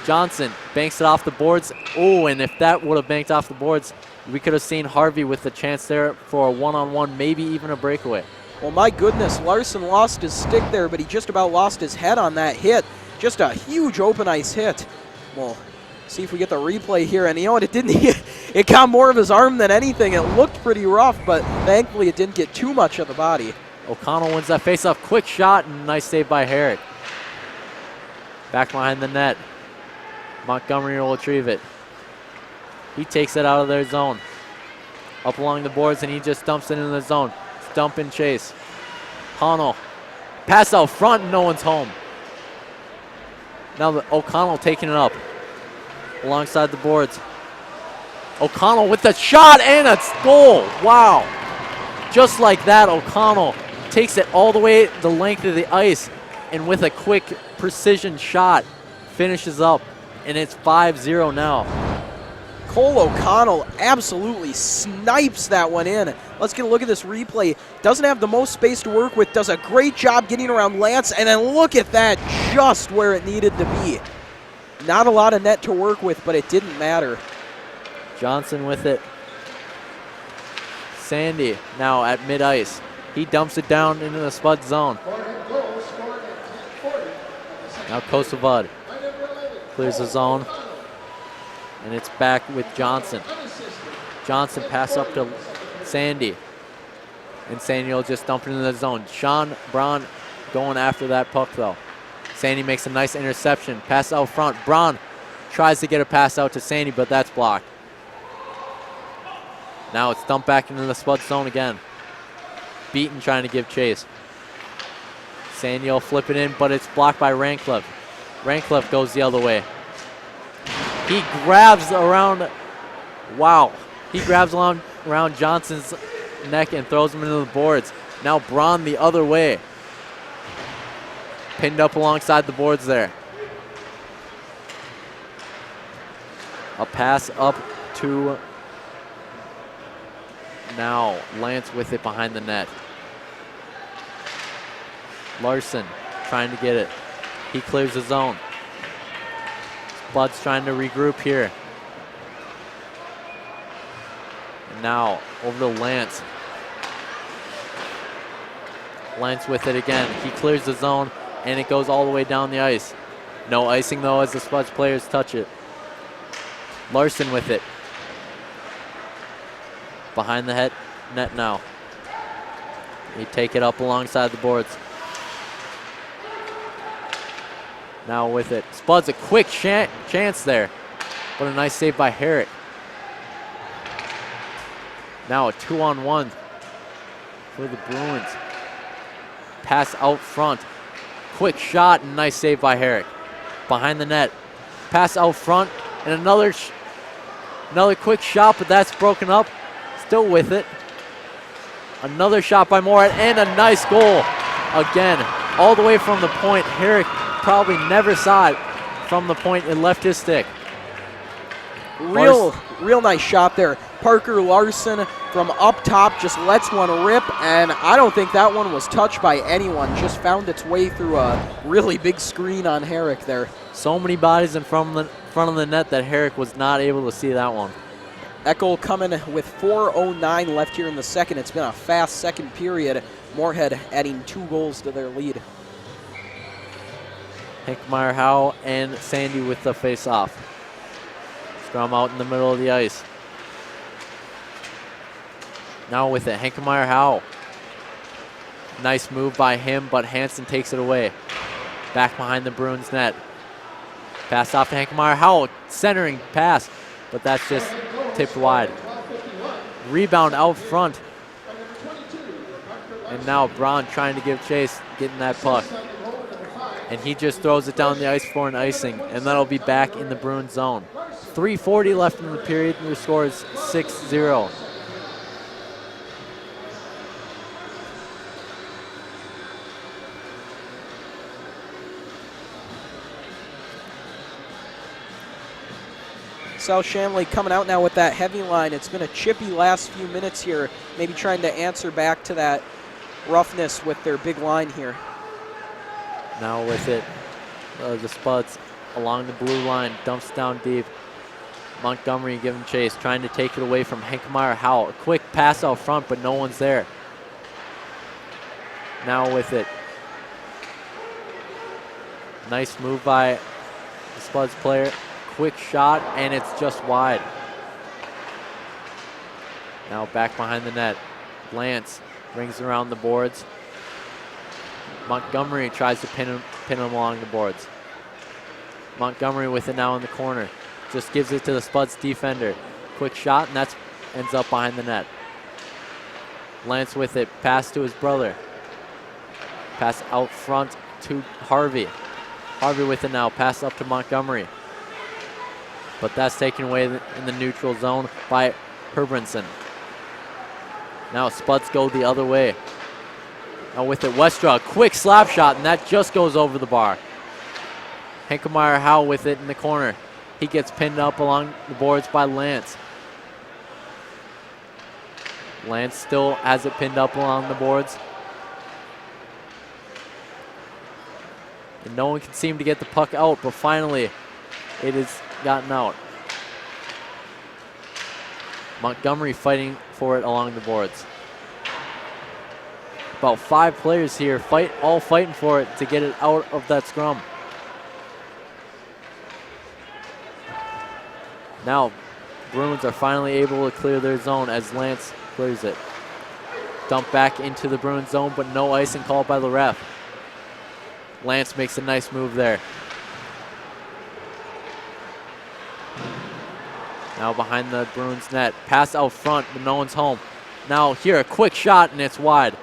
Johnson banks it off the boards. Oh, and if that would have banked off the boards, we could have seen Harvey with the chance there for a one-on-one, maybe even a breakaway. Well, my goodness, Larson lost his stick there, but he just about lost his head on that hit. Just a huge open ice hit. Well, see if we get the replay here. And you know what, it didn't. It got more of his arm than anything. It looked pretty rough, but thankfully it didn't get too much of the body. O'Connell wins that faceoff. Quick shot and nice save by Herrick. Back behind the net. Montgomery will retrieve it. He takes it out of their zone. Up along the boards, and he just dumps it into the zone. Dump and chase. Connell. Pass out front, and no one's home. Now O'Connell taking it up alongside the boards. O'Connell with the shot and a goal. Wow. Just like that, O'Connell takes it all the way the length of the ice, and with a quick precision shot, finishes up, and it's 5-0 now. Cole O'Connell absolutely snipes that one in. Let's get a look at this replay. Doesn't have the most space to work with, does a great job getting around Lance, and then look at that, just where it needed to be. Not a lot of net to work with, but it didn't matter. Johnson with it. Sandy now at mid-ice. He dumps it down into the Spud zone. Now Kosovad clears the zone. And it's back with Johnson. Johnson pass up to Sandy. And Sandy will just dump it into the zone. Sean Braun going after that puck though. Sandy makes a nice interception. Pass out front. Braun tries to get a pass out to Sandy, but that's blocked. Now it's dumped back into the Spud zone again. Beaton trying to give chase. Sandy will flip it in, but it's blocked by Rancliffe. Rancliffe goes the other way. He grabs around, wow. He grabs around Johnson's neck and throws him into the boards. Now Braun the other way. Pinned up alongside the boards there. A pass up to now Lance with it behind the net. Larson trying to get it. He clears the zone. Spuds trying to regroup here. And now over to Lance. Lance with it again. He clears the zone and it goes all the way down the ice. No icing though as the Spuds players touch it. Larson with it. Behind the net now. They take it up alongside the boards. Now with it. Spuds a quick chance there. But a nice save by Herrick. Now a 2-on-1 for the Bruins. Pass out front. Quick shot and nice save by Herrick. Behind the net. Pass out front and another quick shot, but that's broken up. Still with it. Another shot by Moorhead and a nice goal. Again, all the way from the point. Herrick probably never saw it from the point. It left his stick. Real nice shot there. Parker Larson from up top just lets one rip, and I don't think that one was touched by anyone. Just found its way through a really big screen on Herrick there. So many bodies in front of the net that Herrick was not able to see that one. Eckel coming with 4:09 left here in the second. It's been a fast second period. Moorhead adding 2 goals to their lead. Hinkmeyer, Howe, and Sandy with the face-off. Scrum out in the middle of the ice. Now with it, Hinkmeyer, Howe. Nice move by him, but Hansen takes it away. Back behind the Bruins net. Pass off to Hinkmeyer, Howe, centering pass, but that's just tipped wide. Rebound out front. And now Braun trying to give chase, getting that puck. And he just throws it down the ice for an icing, and that'll be back in the Bruins zone. 3:40 left in the period, and your score is 6-0. South-Shanley coming out now with that heavy line. It's been a chippy last few minutes here, maybe trying to answer back to that roughness with their big line here. Now with it, the Spuds along the blue line, dumps down deep. Montgomery giving chase, trying to take it away from Hinkmeyer Howe. A quick pass out front, but no one's there. Now with it. Nice move by the Spuds player. Quick shot, and it's just wide. Now back behind the net. Lance brings around the boards. Montgomery tries to pin him along the boards. Montgomery with it now in the corner. Just gives it to the Spuds defender. Quick shot, and that ends up behind the net. Lance with it. Pass to his brother. Pass out front to Harvey. Harvey with it now. Pass up to Montgomery. But that's taken away in the neutral zone by Herbranson. Now Spuds go the other way. Now with it, Westra, quick slap shot, and that just goes over the bar. Hinkmeyer Howe with it in the corner. He gets pinned up along the boards by Lance. Lance still has it pinned up along the boards. And no one can seem to get the puck out, but finally it is gotten out. Montgomery fighting for it along the boards. About 5 players here, all fighting for it to get it out of that scrum. Now, Bruins are finally able to clear their zone as Lance clears it. Dump back into the Bruins zone, but no icing called by the ref. Lance makes a nice move there. Now behind the Bruins net. Pass out front, but no one's home. Now here, a quick shot, and it's wide.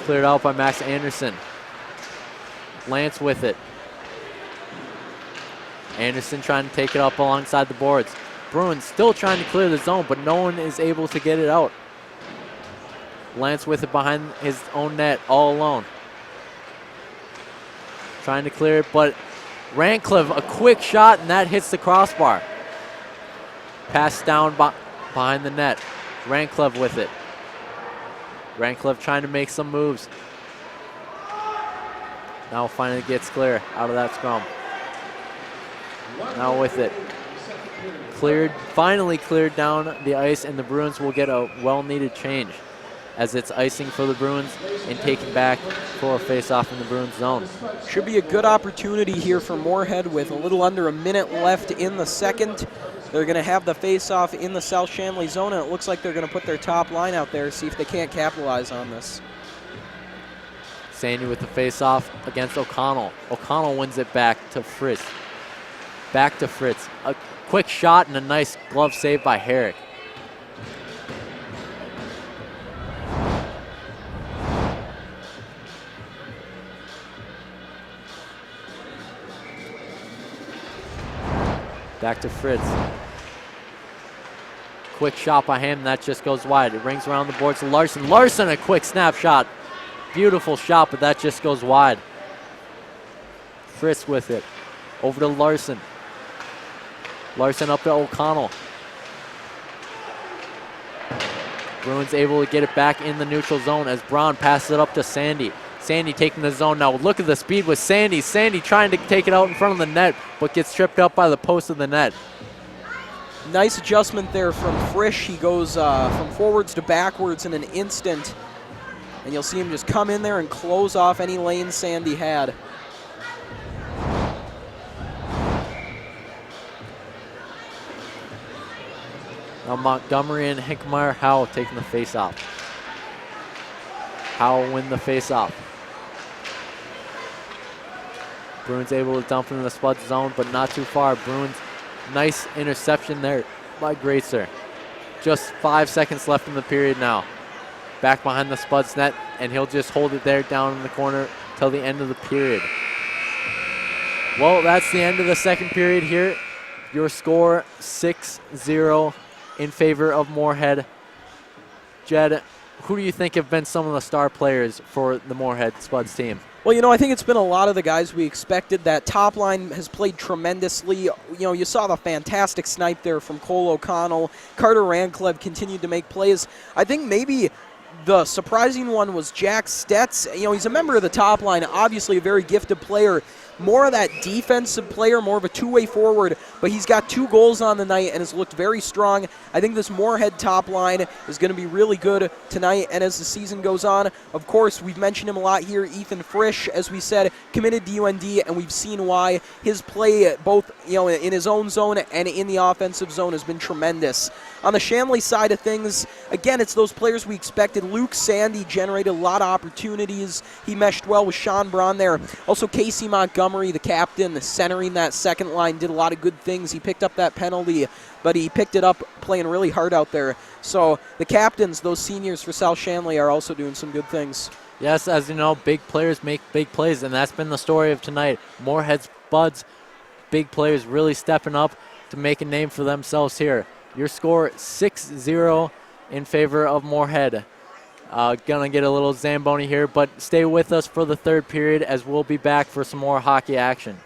Cleared out by Max Anderson. Lance with it. Anderson trying to take it up alongside the boards. Bruins still trying to clear the zone, but no one is able to get it out. Lance with it behind his own net, all alone. Trying to clear it, but Rancliffe, a quick shot, and that hits the crossbar. Pass down behind the net. Rancliffe with it. Rancliffe trying to make some moves. Now finally gets clear out of that scrum. Now with it. Cleared, finally cleared down the ice, and the Bruins will get a well-needed change as it's icing for the Bruins and taken back for a face-off in the Bruins zone. Should be a good opportunity here for Moorhead with a little under a minute left in the second. They're going to have the face-off in the South-Shanley zone, and it looks like they're going to put their top line out there, see if they can't capitalize on this. Sandy with the face-off against O'Connell. O'Connell wins it back to Fritz. Back to Fritz. A quick shot and a nice glove save by Herrick. Back to Fritz. Quick shot by him, that just goes wide. It rings around the boards to Larson. Larson, a quick snapshot. Beautiful shot, but that just goes wide. Fritz with it. Over to Larson. Larson up to O'Connell. Bruins able to get it back in the neutral zone as Braun passes it up to Sandy. Sandy taking the zone now. Look at the speed with Sandy. Sandy trying to take it out in front of the net, but gets tripped up by the post of the net. Nice adjustment there from Frisch. He goes from forwards to backwards in an instant, and you'll see him just come in there and close off any lane Sandy had. Now Montgomery and Hinkmeyer Howe taking the face-off. Howe win the face-off. Bruins able to dump into the Spuds zone, but not too far. Bruins, nice interception there by Gracer. Just 5 seconds left in the period now. Back behind the Spuds net, and he'll just hold it there down in the corner till the end of the period. Well, that's the end of the second period here. Your score 6-0 in favor of Moorhead. Jed, who do you think have been some of the star players for the Moorhead Spuds team? Well, you know, I think it's been a lot of the guys we expected. That top line has played tremendously. You know, you saw the fantastic snipe there from Cole O'Connell. Carter Rancliffe continued to make plays. I think maybe the surprising one was Jack Stetz. You know, he's a member of the top line, obviously a very gifted player. More of that defensive player, more of a two-way forward, but he's got 2 goals on the night and has looked very strong. I think this Moorhead top line is going to be really good tonight and as the season goes on. Of course, we've mentioned him a lot here. Ethan Frisch, as we said, committed to UND, and we've seen why. His play, both in his own zone and in the offensive zone, has been tremendous. On the Shanley side of things, again, it's those players we expected. Luke Sandy generated a lot of opportunities. He meshed well with Sean Braun there. Also, Casey Montgomery, the captain, centering that second line, did a lot of good things. He picked up that penalty, but he picked it up playing really hard out there. So the captains, those seniors for South-Shanley, are also doing some good things. Yes, as you know, big players make big plays, and that's been the story of tonight. Moorhead's Spuds, big players really stepping up to make a name for themselves here. Your score 6-0 in favor of Moorhead. Gonna get a little Zamboni here, but stay with us for the third period as we'll be back for some more hockey action.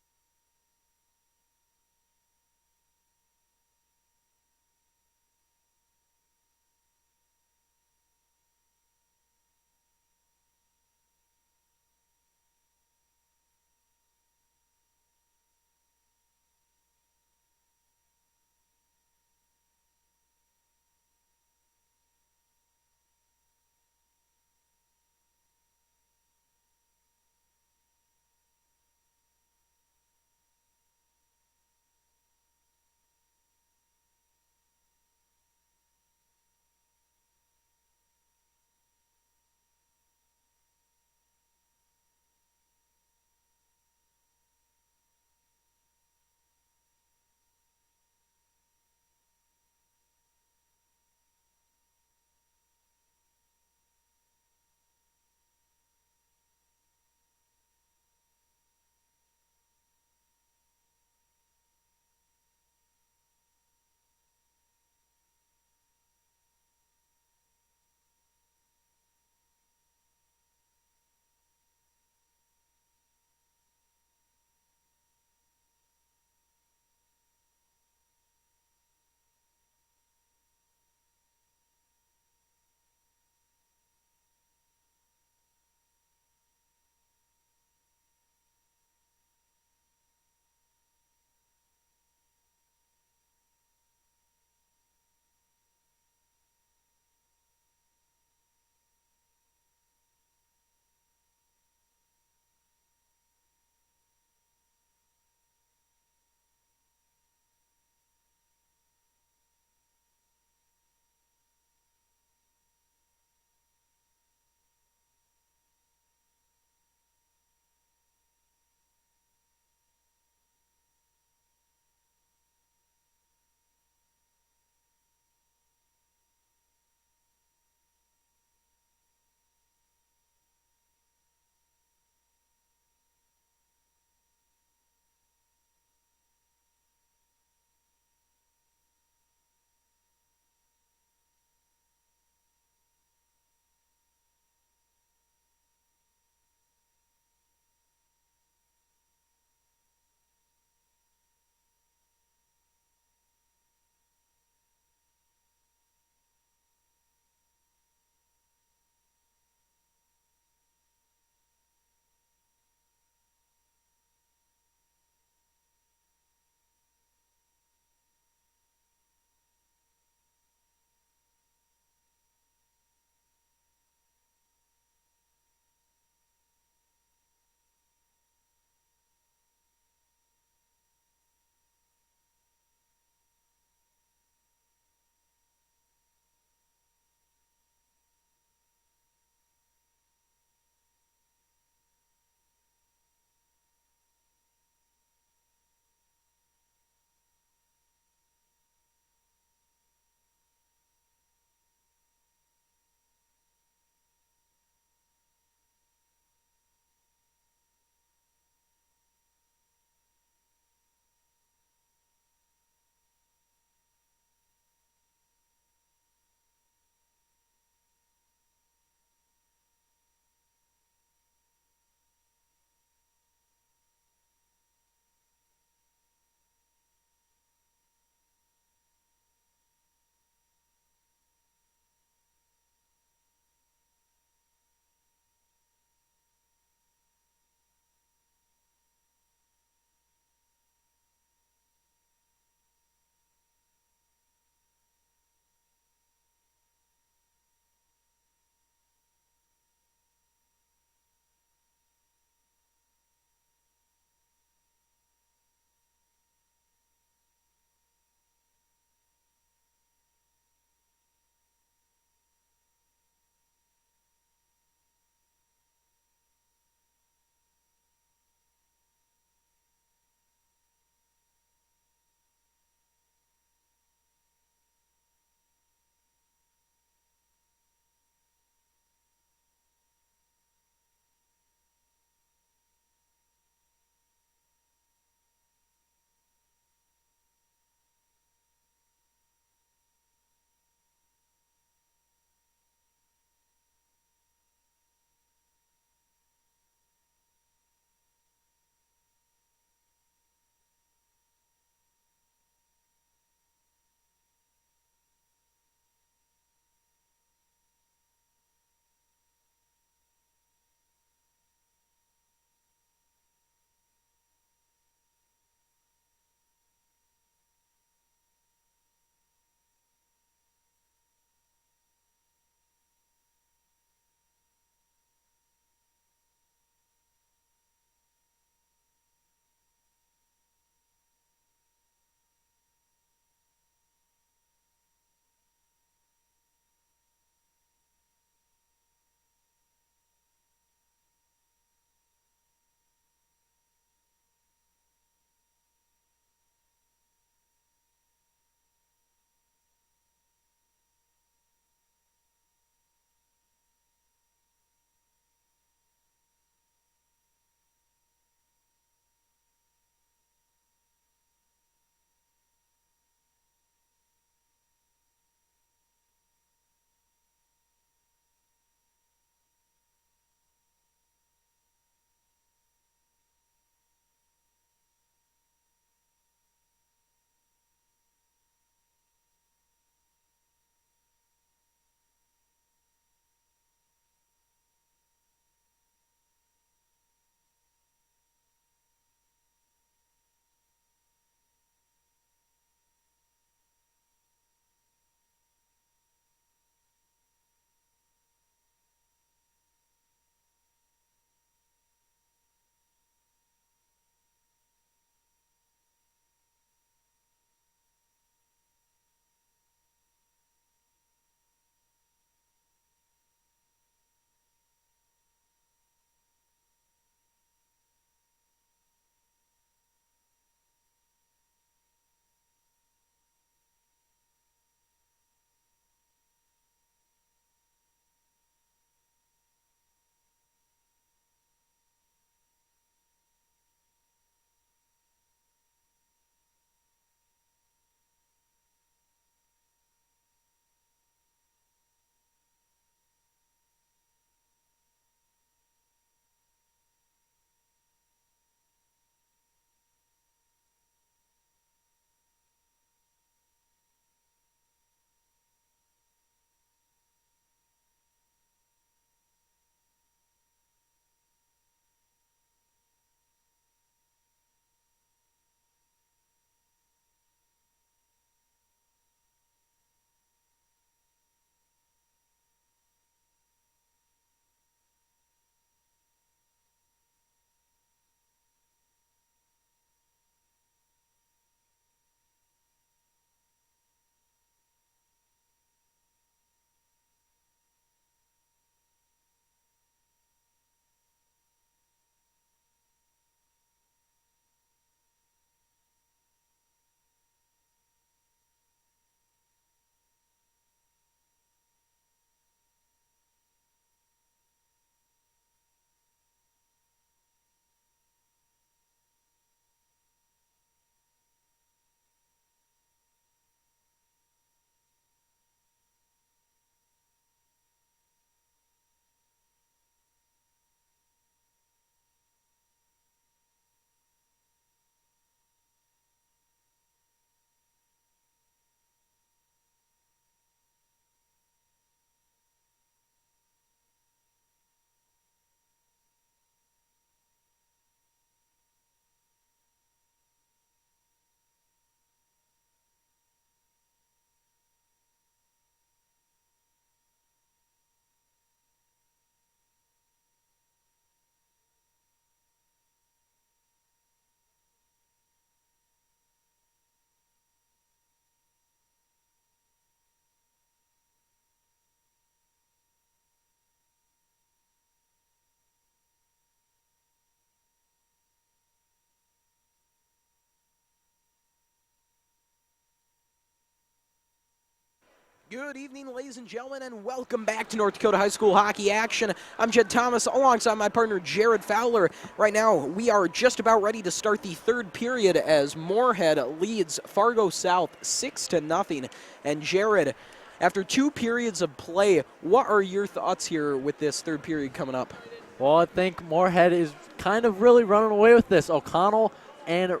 Good evening, ladies and gentlemen, and welcome back to North Dakota High School hockey action. I'm Jed Thomas alongside my partner Jared Fowler. Right now, we are just about ready to start the third period as Moorhead leads Fargo South 6-0. And Jared, after 2 periods of play, what are your thoughts here with this third period coming up? Well, I think Moorhead is kind of really running away with this. O'Connell and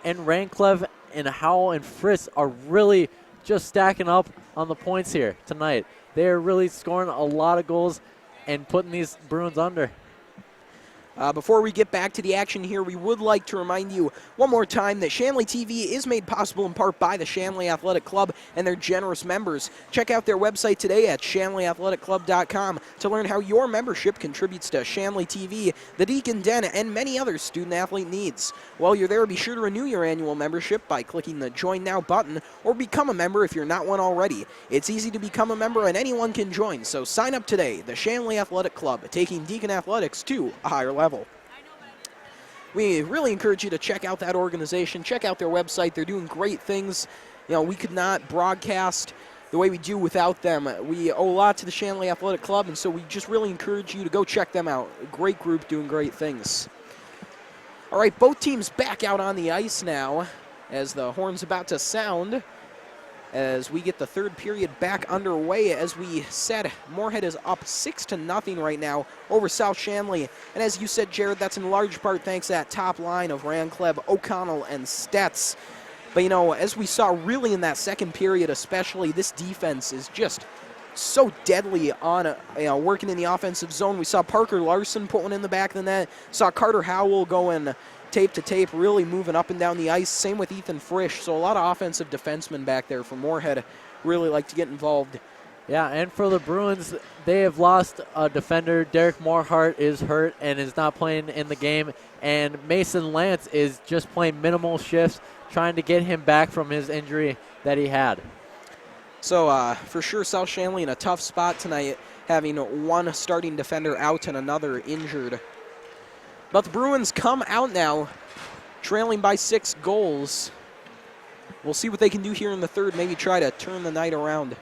Rancliffe and Howell and Friss are really just stacking up on the points here tonight. They're really scoring a lot of goals and putting these Bruins under. Before we get back to the action here, we would like to remind you one more time that Shanley TV is made possible in part by the Shanley Athletic Club and their generous members. Check out their website today at shanleyathletic.club.com to learn how your membership contributes to Shanley TV, the Deacon Den, and many other student-athlete needs. While you're there, be sure to renew your annual membership by clicking the Join Now button or become a member if you're not one already. It's easy to become a member and anyone can join, so sign up today. The Shanley Athletic Club, taking Deacon Athletics to a higher level. We really encourage you to check out that organization, check out their website. They're doing great things. You know, we could not broadcast the way we do without them. We owe a lot to the Shanley Athletic Club, and so we just really encourage you to go check them out. A great group doing great things. All right, both teams back out on the ice now as the horn's about to sound, as we get the third period back underway. As we said, Moorhead is up 6-0 right now over South-Shanley. And as you said, Jared, that's in large part thanks to that top line of Rancliffe, O'Connell, and Stetz. But, you know, as we saw really in that second period especially, this defense is just so deadly on, working in the offensive zone. We saw Parker Larson put one in the back of the net. Saw Carter Howell going tape to tape, really moving up and down the ice. Same with Ethan Frisch. So a lot of offensive defensemen back there for Moorhead really like to get involved. Yeah, and for the Bruins, they have lost a defender. Derek Moorhead is hurt and is not playing in the game. And Mason Lance is just playing minimal shifts, trying to get him back from his injury that he had. So for sure, South-Shanley in a tough spot tonight, having one starting defender out and another injured. But the Bruins come out now, trailing by 6 goals. We'll see what they can do here in the third, maybe try to turn the night around.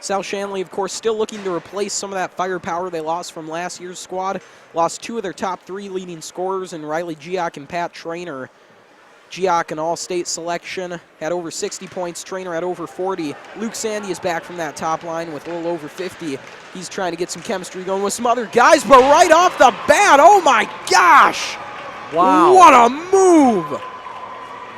South-Shanley, of course, still looking to replace some of that firepower they lost from last year's squad. Lost 2 of their top 3 leading scorers in Riley Geock and Pat Traynor. Geock, an all-state selection, had over 60 points. Traynor had over 40. Luke Sandy is back from that top line with a little over 50. He's trying to get some chemistry going with some other guys, but right off the bat, oh my gosh! Wow. What a move!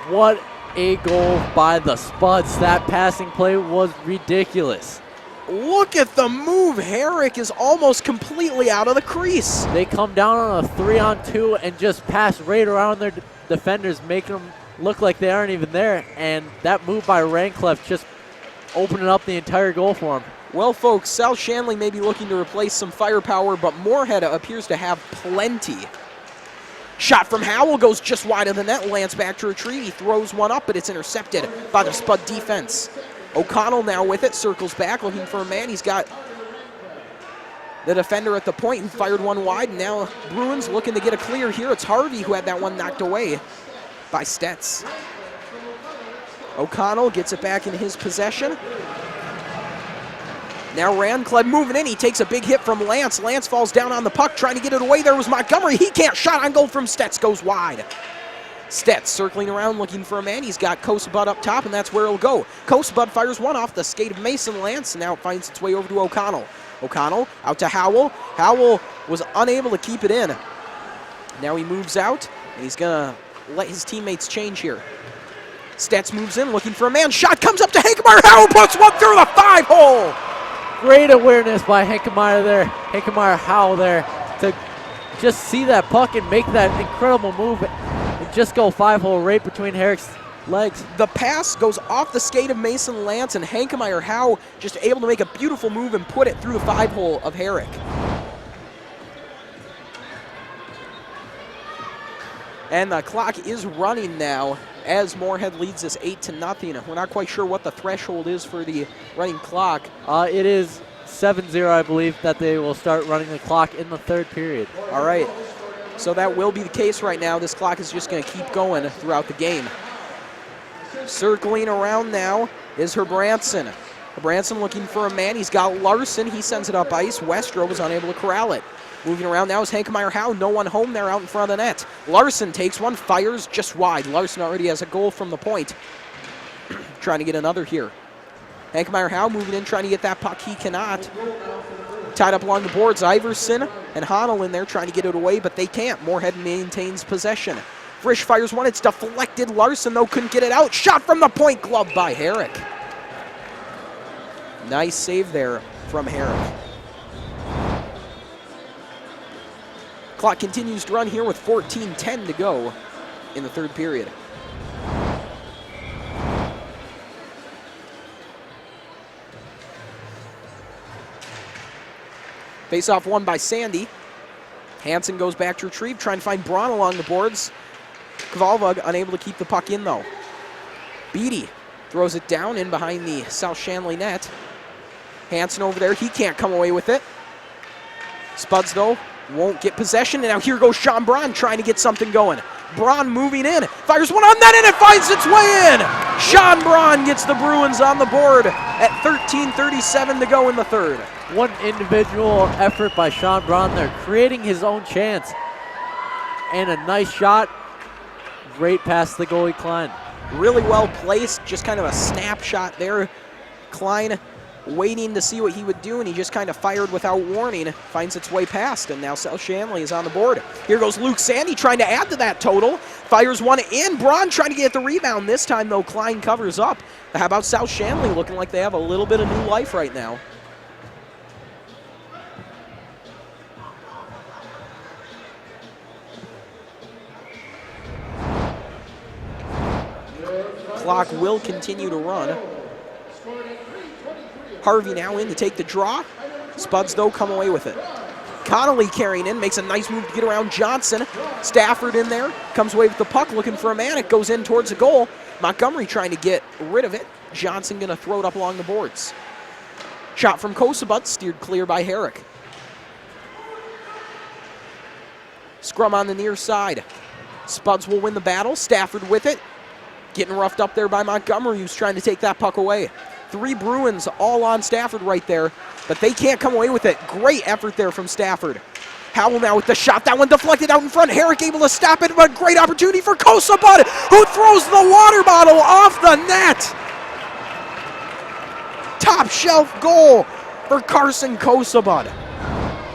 What a goal by the Spuds. That passing play was ridiculous. Look at the move. Herrick is almost completely out of the crease. They come down on a 3-on-2 and just pass right around their defenders, making them look like they aren't even there. And that move by Rancliffe just opening up the entire goal for him. Well, folks, South-Shanley may be looking to replace some firepower, but Moorhead appears to have plenty. Shot from Howell goes just wide of the net. Lance back to retrieve. He throws one up, but it's intercepted by the Spud defense. O'Connell now with it, circles back, looking for a man. He's got the defender at the point who fired one wide, and now Bruins looking to get a clear here. It's Harvey who had that one knocked away by Stetz. O'Connell gets it back in his possession. Now Rancliffe moving in. He takes a big hit from Lance. Lance falls down on the puck, trying to get it away. There was Montgomery. He can't. Shot on goal from Stetz goes wide. Stetz circling around looking for a man. He's got Kosebud up top, and that's where he'll go. Kosebud fires one off the skate of Mason Lance, and now it finds its way over to O'Connell. O'Connell out to Howell. Howell was unable to keep it in. Now he moves out, and he's going to let his teammates change here. Stetz moves in looking for a man. Shot comes up to Hankemeyer. Howell puts one through the 5-hole. Great awareness by Hankemeyer there. Hankemeyer Howell there to just see that puck and make that incredible move and just go 5-hole right between Herrick's legs. The pass goes off the skate of Mason Lance, and Hankemeyer Howe just able to make a beautiful move and put it through the 5-hole of Herrick. And the clock is running now as Moorhead leads us 8-0. We're not quite sure what the threshold is for the running clock. It is 7-0, I believe, that they will start running the clock in the third period. All right. So that will be the case right now. This clock is just going to keep going throughout the game. Circling around now is Herbranson. Herbranson looking for a man. He's got Larson. He sends it up ice. Westrow was unable to corral it. Moving around now is Hankemeyer-Howe. No one home there out in front of the net. Larson takes one, fires just wide. Larson already has a goal from the point. Trying to get another here. Hankemeyer-Howe moving in, trying to get that puck. He cannot. Tied up along the boards. Iverson and Honnold in there trying to get it away, but they can't. Moorhead maintains possession. Frisch fires one. It's deflected. Larson, though, couldn't get it out. Shot from the point. Gloved by Herrick. Nice save there from Herrick. Clock continues to run here with 14:10 to go in the third period. Face-off won by Sandy. Hansen goes back to retrieve, trying to find Braun along the boards. Kvalvug unable to keep the puck in, though. Beatty throws it down in behind the South-Shanley net. Hansen over there, he can't come away with it. Spuds, though, won't get possession, and now here goes Sean Braun trying to get something going. Braun moving in, fires one on net, and it finds its way in! Sean Braun gets the Bruins on the board at 13:37 to go in the third. One individual effort by Sean Braun there, creating his own chance. And a nice shot, right past the goalie Klein. Really well placed, just kind of a snapshot there. Klein waiting to see what he would do, and he just kind of fired without warning. Finds its way past, and now South-Shanley is on the board. Here goes Luke Sandy trying to add to that total. Fires one in. Braun trying to get the rebound. This time, though, Klein covers up. How about South-Shanley looking like they have a little bit of new life right now? Clock will continue to run. Harvey now in to take the draw. Spuds, though, come away with it. Connolly carrying in, makes a nice move to get around Johnson. Stafford in there, comes away with the puck, looking for a man. It goes in towards the goal. Montgomery trying to get rid of it. Johnson going to throw it up along the boards. Shot from Kosabut, steered clear by Herrick. Scrum on the near side. Spuds will win the battle. Stafford with it. Getting roughed up there by Montgomery, who's trying to take that puck away. 3 Bruins all on Stafford right there, but they can't come away with it. Great effort there from Stafford. Howell now with the shot. That one deflected out in front. Herrick able to stop it, but great opportunity for Kosabut, who throws the water bottle off the net. Top shelf goal for Carson Kosabut.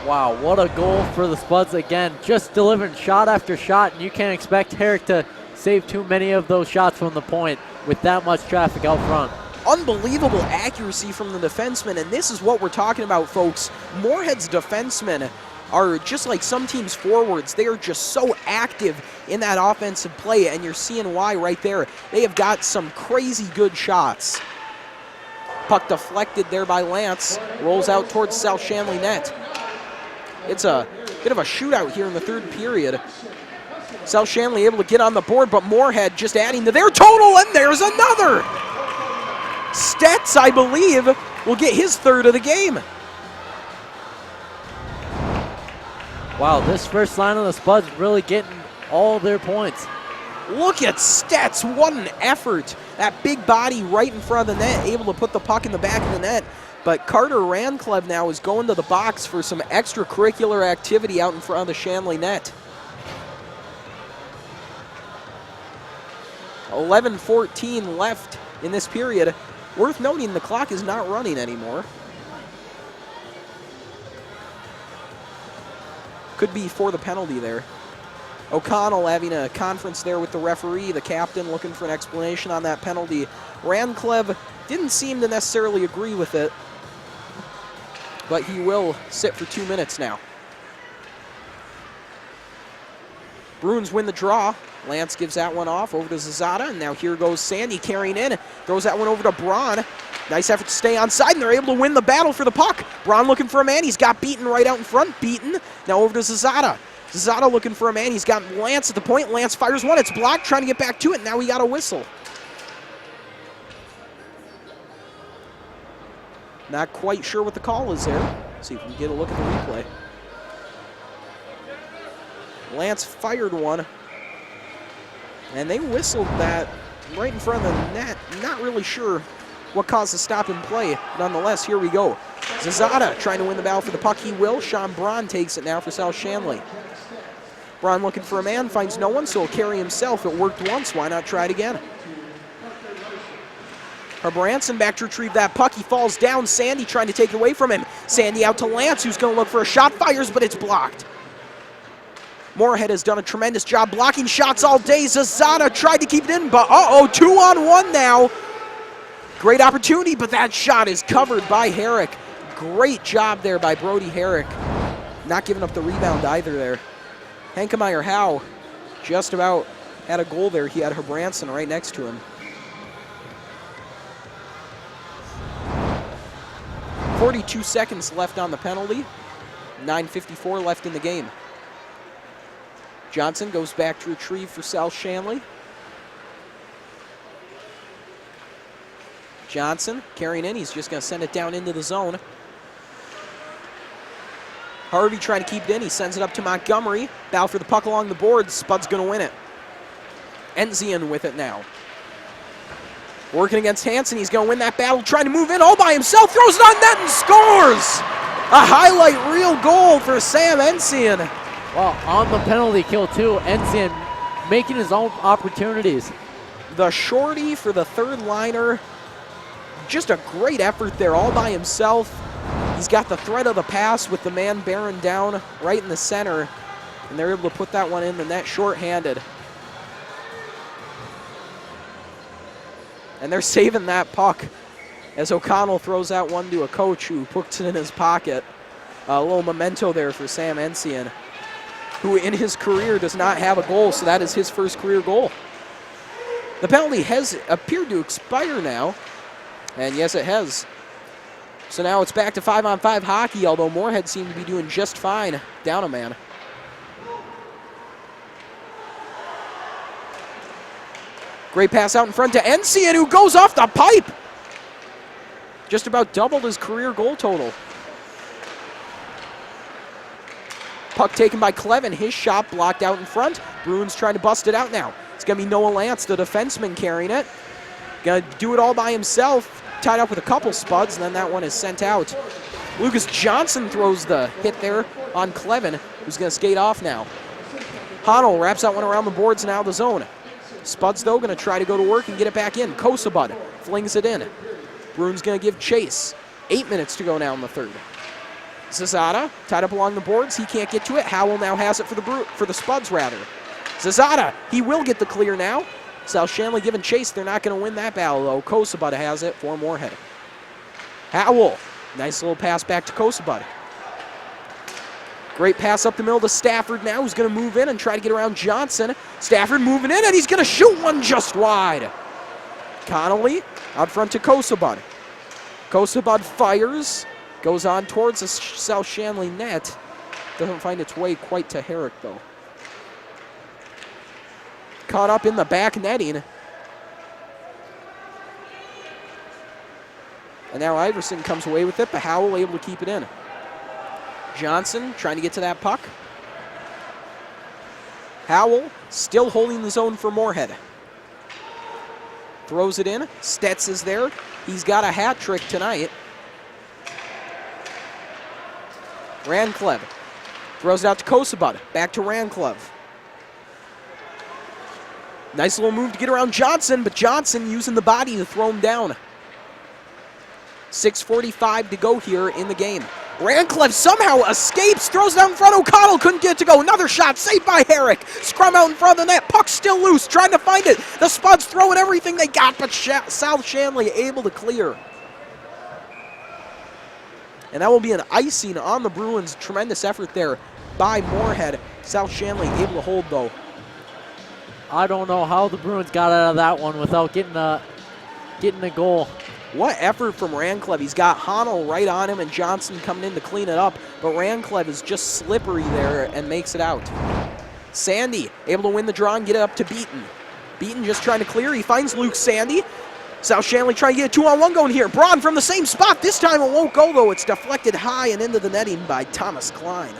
Wow, what a goal for the Spuds again. Just delivering shot after shot, and you can't expect Herrick to save too many of those shots from the point with that much traffic out front. Unbelievable accuracy from the defenseman, and this is what we're talking about, folks. Moorhead's defensemen are just like some teams' forwards. They are just so active in that offensive play, and you're seeing why right there. They have got some crazy good shots. Puck deflected there by Lance. Rolls out towards South-Shanley net. It's a bit of a shootout here in the third period. South-Shanley able to get on the board, but Moorhead just adding to their total, and there's another! Stets, I believe, will get his third of the game. Wow, this first line of the Spuds really getting all their points. Look at Stets, what an effort. That big body right in front of the net, able to put the puck in the back of the net. But Carter Ranclev now is going to the box for some extracurricular activity out in front of the Shanley net. 11:14 left in this period. Worth noting, the clock is not running anymore. Could be for the penalty there. O'Connell having a conference there with the referee, the captain looking for an explanation on that penalty. Ranclev didn't seem to necessarily agree with it, but he will sit for 2 minutes now. Bruins win the draw. Lance gives that one off over to Zazada, and now here goes Sandy carrying in. Throws that one over to Braun. Nice effort to stay onside, and they're able to win the battle for the puck. Braun looking for a man. He's got Beaton right out in front. Beaton now over to Zazada. Zazada looking for a man. He's got Lance at the point. Lance fires one. It's blocked, trying to get back to it. Now he got a whistle. Not quite sure what the call is there. Let's see if we can get a look at the replay. Lance fired one, and they whistled that right in front of the net. Not really sure what caused the stop in play. Nonetheless, here we go. Zazada trying to win the battle for the puck. He will. Sean Braun takes it now for South-Shanley. Braun looking for a man, finds no one, so he'll carry himself. It worked once, why not try it again? Branson back to retrieve that puck. He falls down. Sandy trying to take it away from him. Sandy out to Lance, who's going to look for a shot. Fires, but it's blocked. Moorhead has done a tremendous job blocking shots all day. Zazada tried to keep it in, but 2-on-1 now. Great opportunity, but that shot is covered by Herrick. Great job there by Brody Herrick. Not giving up the rebound either there. Hankemeyer Howe just about had a goal there. He had Branson right next to him. 42 seconds left on the penalty. 9:54 left in the game. Johnson goes back to retrieve for South-Shanley. Johnson carrying in. He's just going to send it down into the zone. Harvey trying to keep it in. He sends it up to Montgomery. Battle for the puck along the boards. Spud's going to win it. Enzian with it now. Working against Hansen. He's going to win that battle. Trying to move in all by himself. Throws it on net and scores! A highlight reel goal for Sam Enzian. Well, on the penalty kill too, Enzian making his own opportunities. The shorty for the third liner. Just a great effort there all by himself. He's got the threat of the pass with the man bearing down right in the center. And they're able to put that one in the net shorthanded. And they're saving that puck as O'Connell throws that one to a coach who puts it in his pocket. A little memento there for Sam Enzian, who in his career does not have a goal, so that is his first career goal. The penalty has appeared to expire now, and yes, it has. So now it's back to 5-on-5 hockey, although Moorhead seemed to be doing just fine down a man. Great pass out in front to Enzian, who goes off the pipe. Just about doubled his career goal total. Puck taken by Clevin. His shot blocked out in front. Bruins trying to bust it out now. It's going to be Noah Lance, the defenseman, carrying it. Going to do it all by himself. Tied up with a couple Spuds, and then that one is sent out. Lucas Johnson throws the hit there on Clevin, who's going to skate off now. Honnell wraps that one around the boards and out of the zone. Spuds, though, going to try to go to work and get it back in. Kosabud flings it in. Bruins going to give chase. 8 minutes to go now in the third. Zazada tied up along the boards. He can't get to it. Howell now has it for the Spuds, rather. Zazada, he will get the clear now. South-Shanley giving chase. They're not going to win that battle, though. Kosabud has it for Moorhead. Howell, nice little pass back to Kosabud. Great pass up the middle to Stafford now, who's going to move in and try to get around Johnson. Stafford moving in, and he's going to shoot one just wide. Connolly out front to Kosabud. Kosabud fires, goes on towards the South-Shanley net. Doesn't find its way quite to Herrick, though. Caught up in the back netting. And now Iverson comes away with it, but Howell able to keep it in. Johnson trying to get to that puck. Howell still holding the zone for Moorhead. Throws it in. Stetz is there. He's got a hat trick tonight. Ranclev throws it out to Kosabud. Back to Ranclev. Nice little move to get around Johnson, but Johnson using the body to throw him down. 6:45 to go here in the game. Ranclev somehow escapes, throws it out in front. O'Connell couldn't get it to go. Another shot saved by Herrick. Scrum out in front of the net. Puck still loose, trying to find it. The Spuds throwing everything they got, but South-Shanley able to clear. And that will be an icing on the Bruins. Tremendous effort there by Moorhead. South-Shanley able to hold, though. I don't know how the Bruins got out of that one without getting a goal. What effort from Ranclev. He's got Honnell right on him and Johnson coming in to clean it up, but Ranclev is just slippery there and makes it out. Sandy able to win the draw and get it up to Beaton. Beaton just trying to clear. He finds Luke Sandy. South-Shanley trying to get a 2-on-1 going here. Braun from the same spot. This time it won't go, though. It's deflected high and into the netting by Thomas Klein.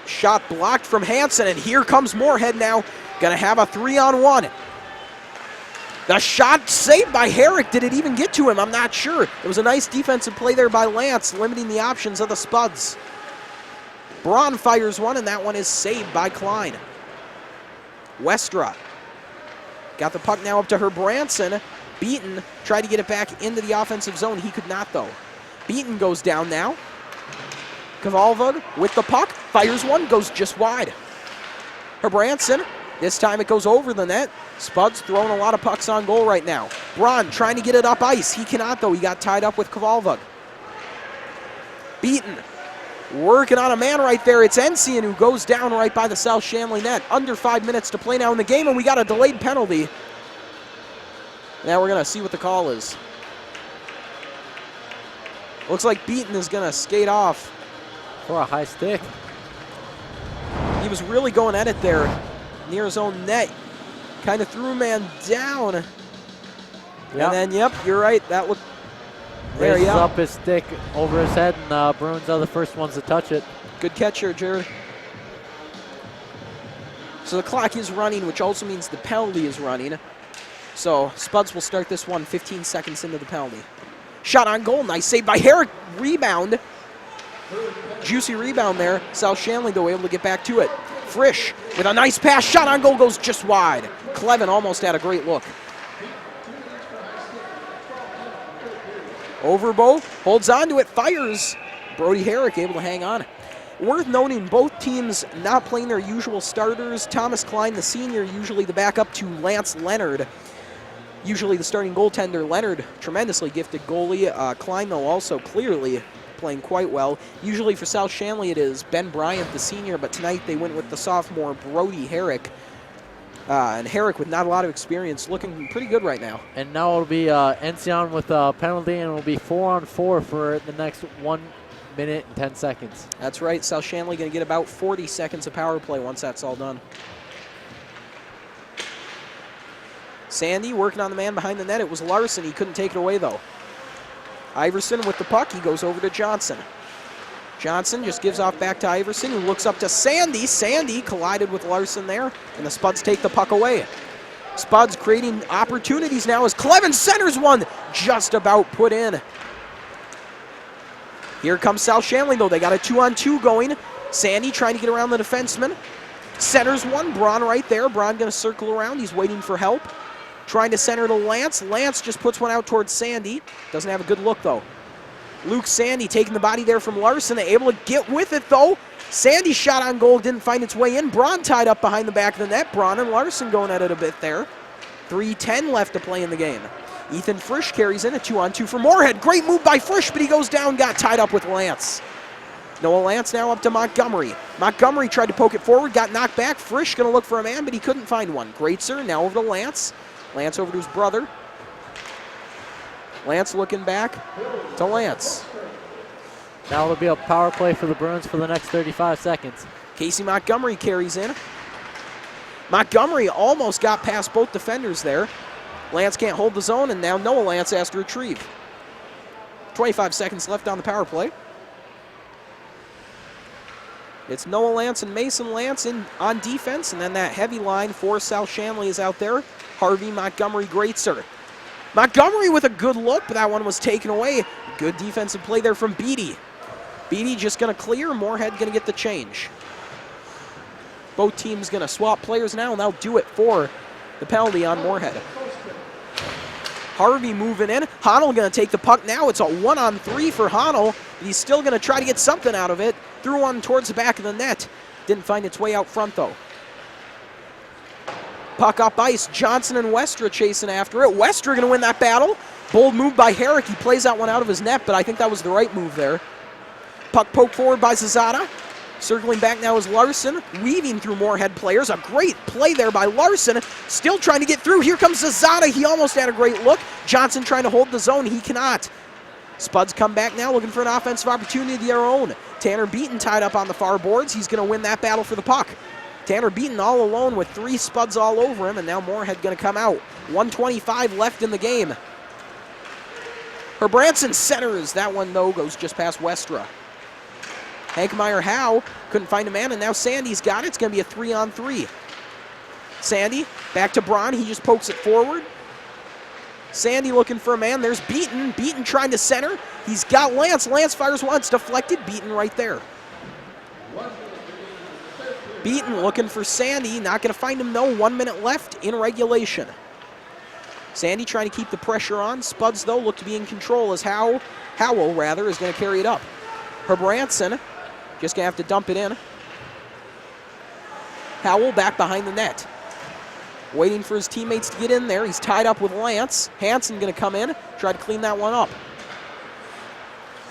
Shot blocked from Hansen, and here comes Moorhead now. Gonna have a 3-on-1. The shot saved by Herrick. Did it even get to him? I'm not sure. It was a nice defensive play there by Lance, limiting the options of the Spuds. Braun fires one, and that one is saved by Klein. Westra got the puck now up to Herbranson. Beaton tried to get it back into the offensive zone. He could not, though. Beaton goes down now. Kvalvug with the puck, fires one, goes just wide. Herbranson, this time it goes over the net. Spuds throwing a lot of pucks on goal right now. Braun trying to get it up ice. He cannot, though. He got tied up with Kvalvug. Beaton working on a man right there. It's Ensian who goes down right by the South-Shanley net. Under 5 minutes to play now in the game, and we got a delayed penalty. Now we're going to see what the call is. Looks like Beaton is going to skate off. For a high stick. He was really going at it there near his own net. Kind of threw a man down. Yep. And then, yep, you're right. That looked there. Raises Yeah. up his stick over his head, and Bruins are the first ones to touch it. Good catch here, Jared. So the clock is running, which also means the penalty is running. So Spuds will start this one 15 seconds into the penalty. Shot on goal. Nice save by Herrick. Rebound. Juicy rebound there. South-Shanley, though, able to get back to it. Frisch with a nice pass. Shot on goal goes just wide. Clevin almost had a great look. Overbo holds on to it, fires. Brody Herrick able to hang on. Worth noting, both teams not playing their usual starters. Thomas Klein, the senior, usually the backup to Lance Leonard. Usually the starting goaltender. Leonard, tremendously gifted goalie. Klein, though, also clearly playing quite well. Usually for South-Shanley it is Ben Bryant, the senior, but tonight they went with the sophomore Brody Herrick. And Herrick, with not a lot of experience, looking pretty good right now. And now it'll be Ensian with a penalty, and it'll be 4-on-4 for the next 1 minute and 10 seconds. That's right. South-Shanley going to get about 40 seconds of power play once that's all done. Sandy working on the man behind the net. It was Larson. He couldn't take it away, though. Iverson with the puck. He goes over to Johnson. Johnson just gives off back to Iverson, who looks up to Sandy. Sandy collided with Larson there, and the Spuds take the puck away. Spuds creating opportunities now as Clevin centers one, just about put in. Here comes South-Shanley, though. They got a 2-on-2 going. Sandy trying to get around the defenseman. Centers one. Braun right there. Braun going to circle around. He's waiting for help. Trying to center to Lance. Lance just puts one out towards Sandy. Doesn't have a good look, though. Luke Sandy taking the body there from Larson. Able to get with it, though. Sandy's shot on goal didn't find its way in. Braun tied up behind the back of the net. Braun and Larson going at it a bit there. 3:10 left to play in the game. Ethan Frisch carries in a 2-on-2 for Moorhead. Great move by Frisch, but he goes down, got tied up with Lance. Noah Lance now up to Montgomery. Montgomery tried to poke it forward, got knocked back. Frisch going to look for a man, but he couldn't find one. Greatzer now over to Lance. Lance over to his brother. Lance looking back to Lance. Now it'll be a power play for the Bruins for the next 35 seconds. Casey Montgomery carries in. Montgomery almost got past both defenders there. Lance can't hold the zone, and now Noah Lance has to retrieve. 25 seconds left on the power play. It's Noah Lance and Mason Lance on defense, and then that heavy line for South-Shanley is out there. Harvey, Montgomery, Greatzer. Montgomery with a good look, but that one was taken away. Good defensive play there from Beatty. Beatty just going to clear. Moorhead going to get the change. Both teams going to swap players now, and they'll do it for the penalty on Moorhead. Harvey moving in. Honnell going to take the puck now. It's a 1-on-3 for Honnell. He's still going to try to get something out of it. Threw one towards the back of the net. Didn't find its way out front, though. Puck up ice. Johnson and Westra chasing after it. Westra going to win that battle. Bold move by Herrick. He plays that one out of his net, but I think that was the right move there. Puck poked forward by Zazada. Circling back now is Larson, weaving through Moorhead players. A great play there by Larson. Still trying to get through. Here comes Zazada. He almost had a great look. Johnson trying to hold the zone. He cannot. Spuds come back now looking for an offensive opportunity of their own. Tanner Beaton tied up on the far boards. He's going to win that battle for the puck. Tanner Beaton all alone with 3 Spuds all over him, and now Moorhead going to come out. 1:25 left in the game. Herbranson centers. That one, though, goes just past Westra. Hankemeyer Howe couldn't find a man, and now Sandy's got it. It's going to be a 3-on-3. Sandy back to Braun. He just pokes it forward. Sandy looking for a man. There's Beaton. Beaton trying to center. He's got Lance. Lance fires once, deflected. Beaton right there. Beaton looking for Sandy. Not going to find him, though. 1 minute left in regulation. Sandy trying to keep the pressure on. Spuds, though, look to be in control as Howell, is going to carry it up. Herbranson just going to have to dump it in. Howell back behind the net. Waiting for his teammates to get in there. He's tied up with Lance. Hansen going to come in, try to clean that one up.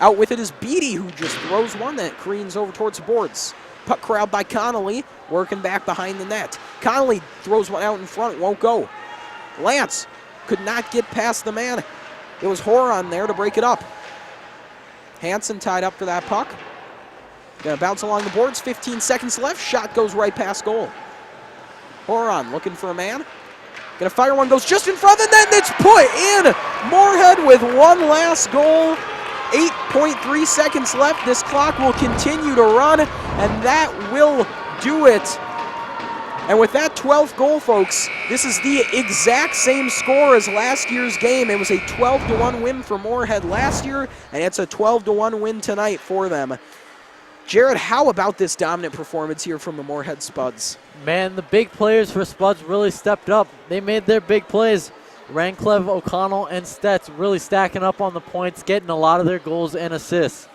Out with it is Beatty, who just throws one that careens over towards the boards. Puck corralled by Connolly, working back behind the net. Connolly throws one out in front, won't go. Lance could not get past the man. It was Horan there to break it up. Hansen tied up for that puck. Gonna bounce along the boards, 15 seconds left. Shot goes right past goal. Horan looking for a man. Gonna fire one, goes just in front, and then it's put in. Moorhead with one last goal. 8.3 seconds left. This clock will continue to run, and that will do it. And with that 12th goal, folks, this is the exact same score as last year's game. It was a 12-1 win for Moorhead last year, and it's a 12-1 win tonight for them. Jared, how about this dominant performance here from the Moorhead Spuds? Man, the big players for Spuds really stepped up. They made their big plays. Ranclev, O'Connell, and Stetz really stacking up on the points, getting a lot of their goals and assists.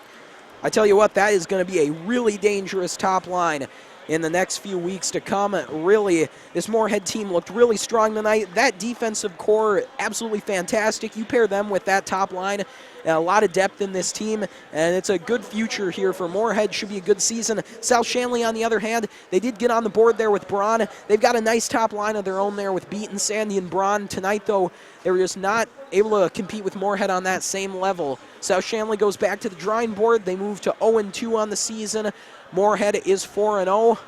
I tell you what, that is going to be a really dangerous top line in the next few weeks to come. Really, this Moorhead team looked really strong tonight. That defensive core, absolutely fantastic. You pair them with that top line, a lot of depth in this team, and it's a good future here for Moorhead. Should be a good season. South-Shanley, on the other hand, they did get on the board there with Braun. They've got a nice top line of their own there with Beaton, Sandy, and Braun. Tonight, though, they were just not able to compete with Moorhead on that same level. South-Shanley goes back to the drawing board. They move to 0-2 on the season. Moorhead is 4-0.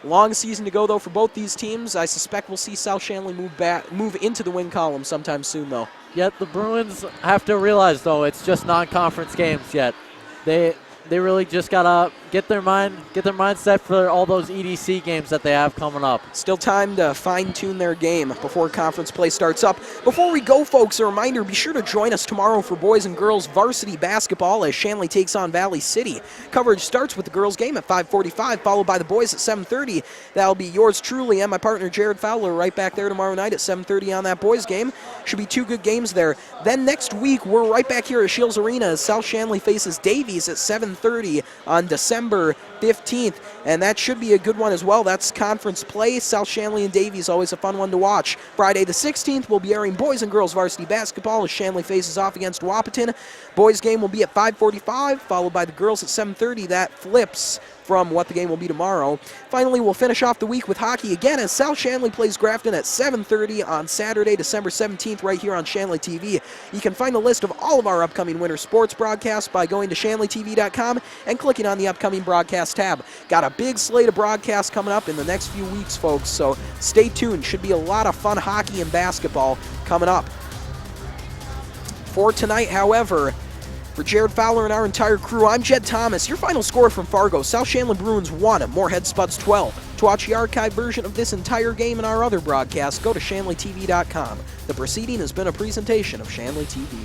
Long season to go, though, for both these teams. I suspect we'll see South-Shanley move into the win column sometime soon, though. Yet the Bruins have to realize, though, it's just non-conference games yet. They really just gotta get their mind set for all those EDC games that they have coming up. Still time to fine-tune their game before conference play starts up. Before we go, folks, a reminder, be sure to join us tomorrow for boys and girls varsity basketball as Shanley takes on Valley City. Coverage starts with the girls game at 5:45, followed by the boys at 7:30. That'll be yours truly and my partner Jared Fowler right back there tomorrow night at 7:30 on that boys game. Should be two good games there. Then next week, we're right back here at Scheels Arena as South-Shanley faces Davies at 7:30 on December 15th, and that should be a good one as well. That's conference play. South-Shanley and Davies, always a fun one to watch. Friday the 16th, we'll be airing boys and girls varsity basketball as Shanley faces off against Wahpeton. Boys game will be at 5:45, followed by the girls at 7:30. That flips from what the game will be tomorrow. Finally, we'll finish off the week with hockey again as South-Shanley plays Grafton at 7:30 on Saturday, December 17th, right here on Shanley TV. You can find a list of all of our upcoming winter sports broadcasts by going to shanleytv.com and clicking on the upcoming broadcast tab. Got a big slate of broadcasts coming up in the next few weeks, folks, so stay tuned. Should be a lot of fun hockey and basketball coming up. For tonight, however, for Jared Fowler and our entire crew, I'm Jed Thomas. Your final score from Fargo: South-Shanley Bruins 1, Moorhead Spuds 12. To watch the archive version of this entire game and our other broadcasts, go to shanleytv.com. The proceeding has been a presentation of Shanley TV.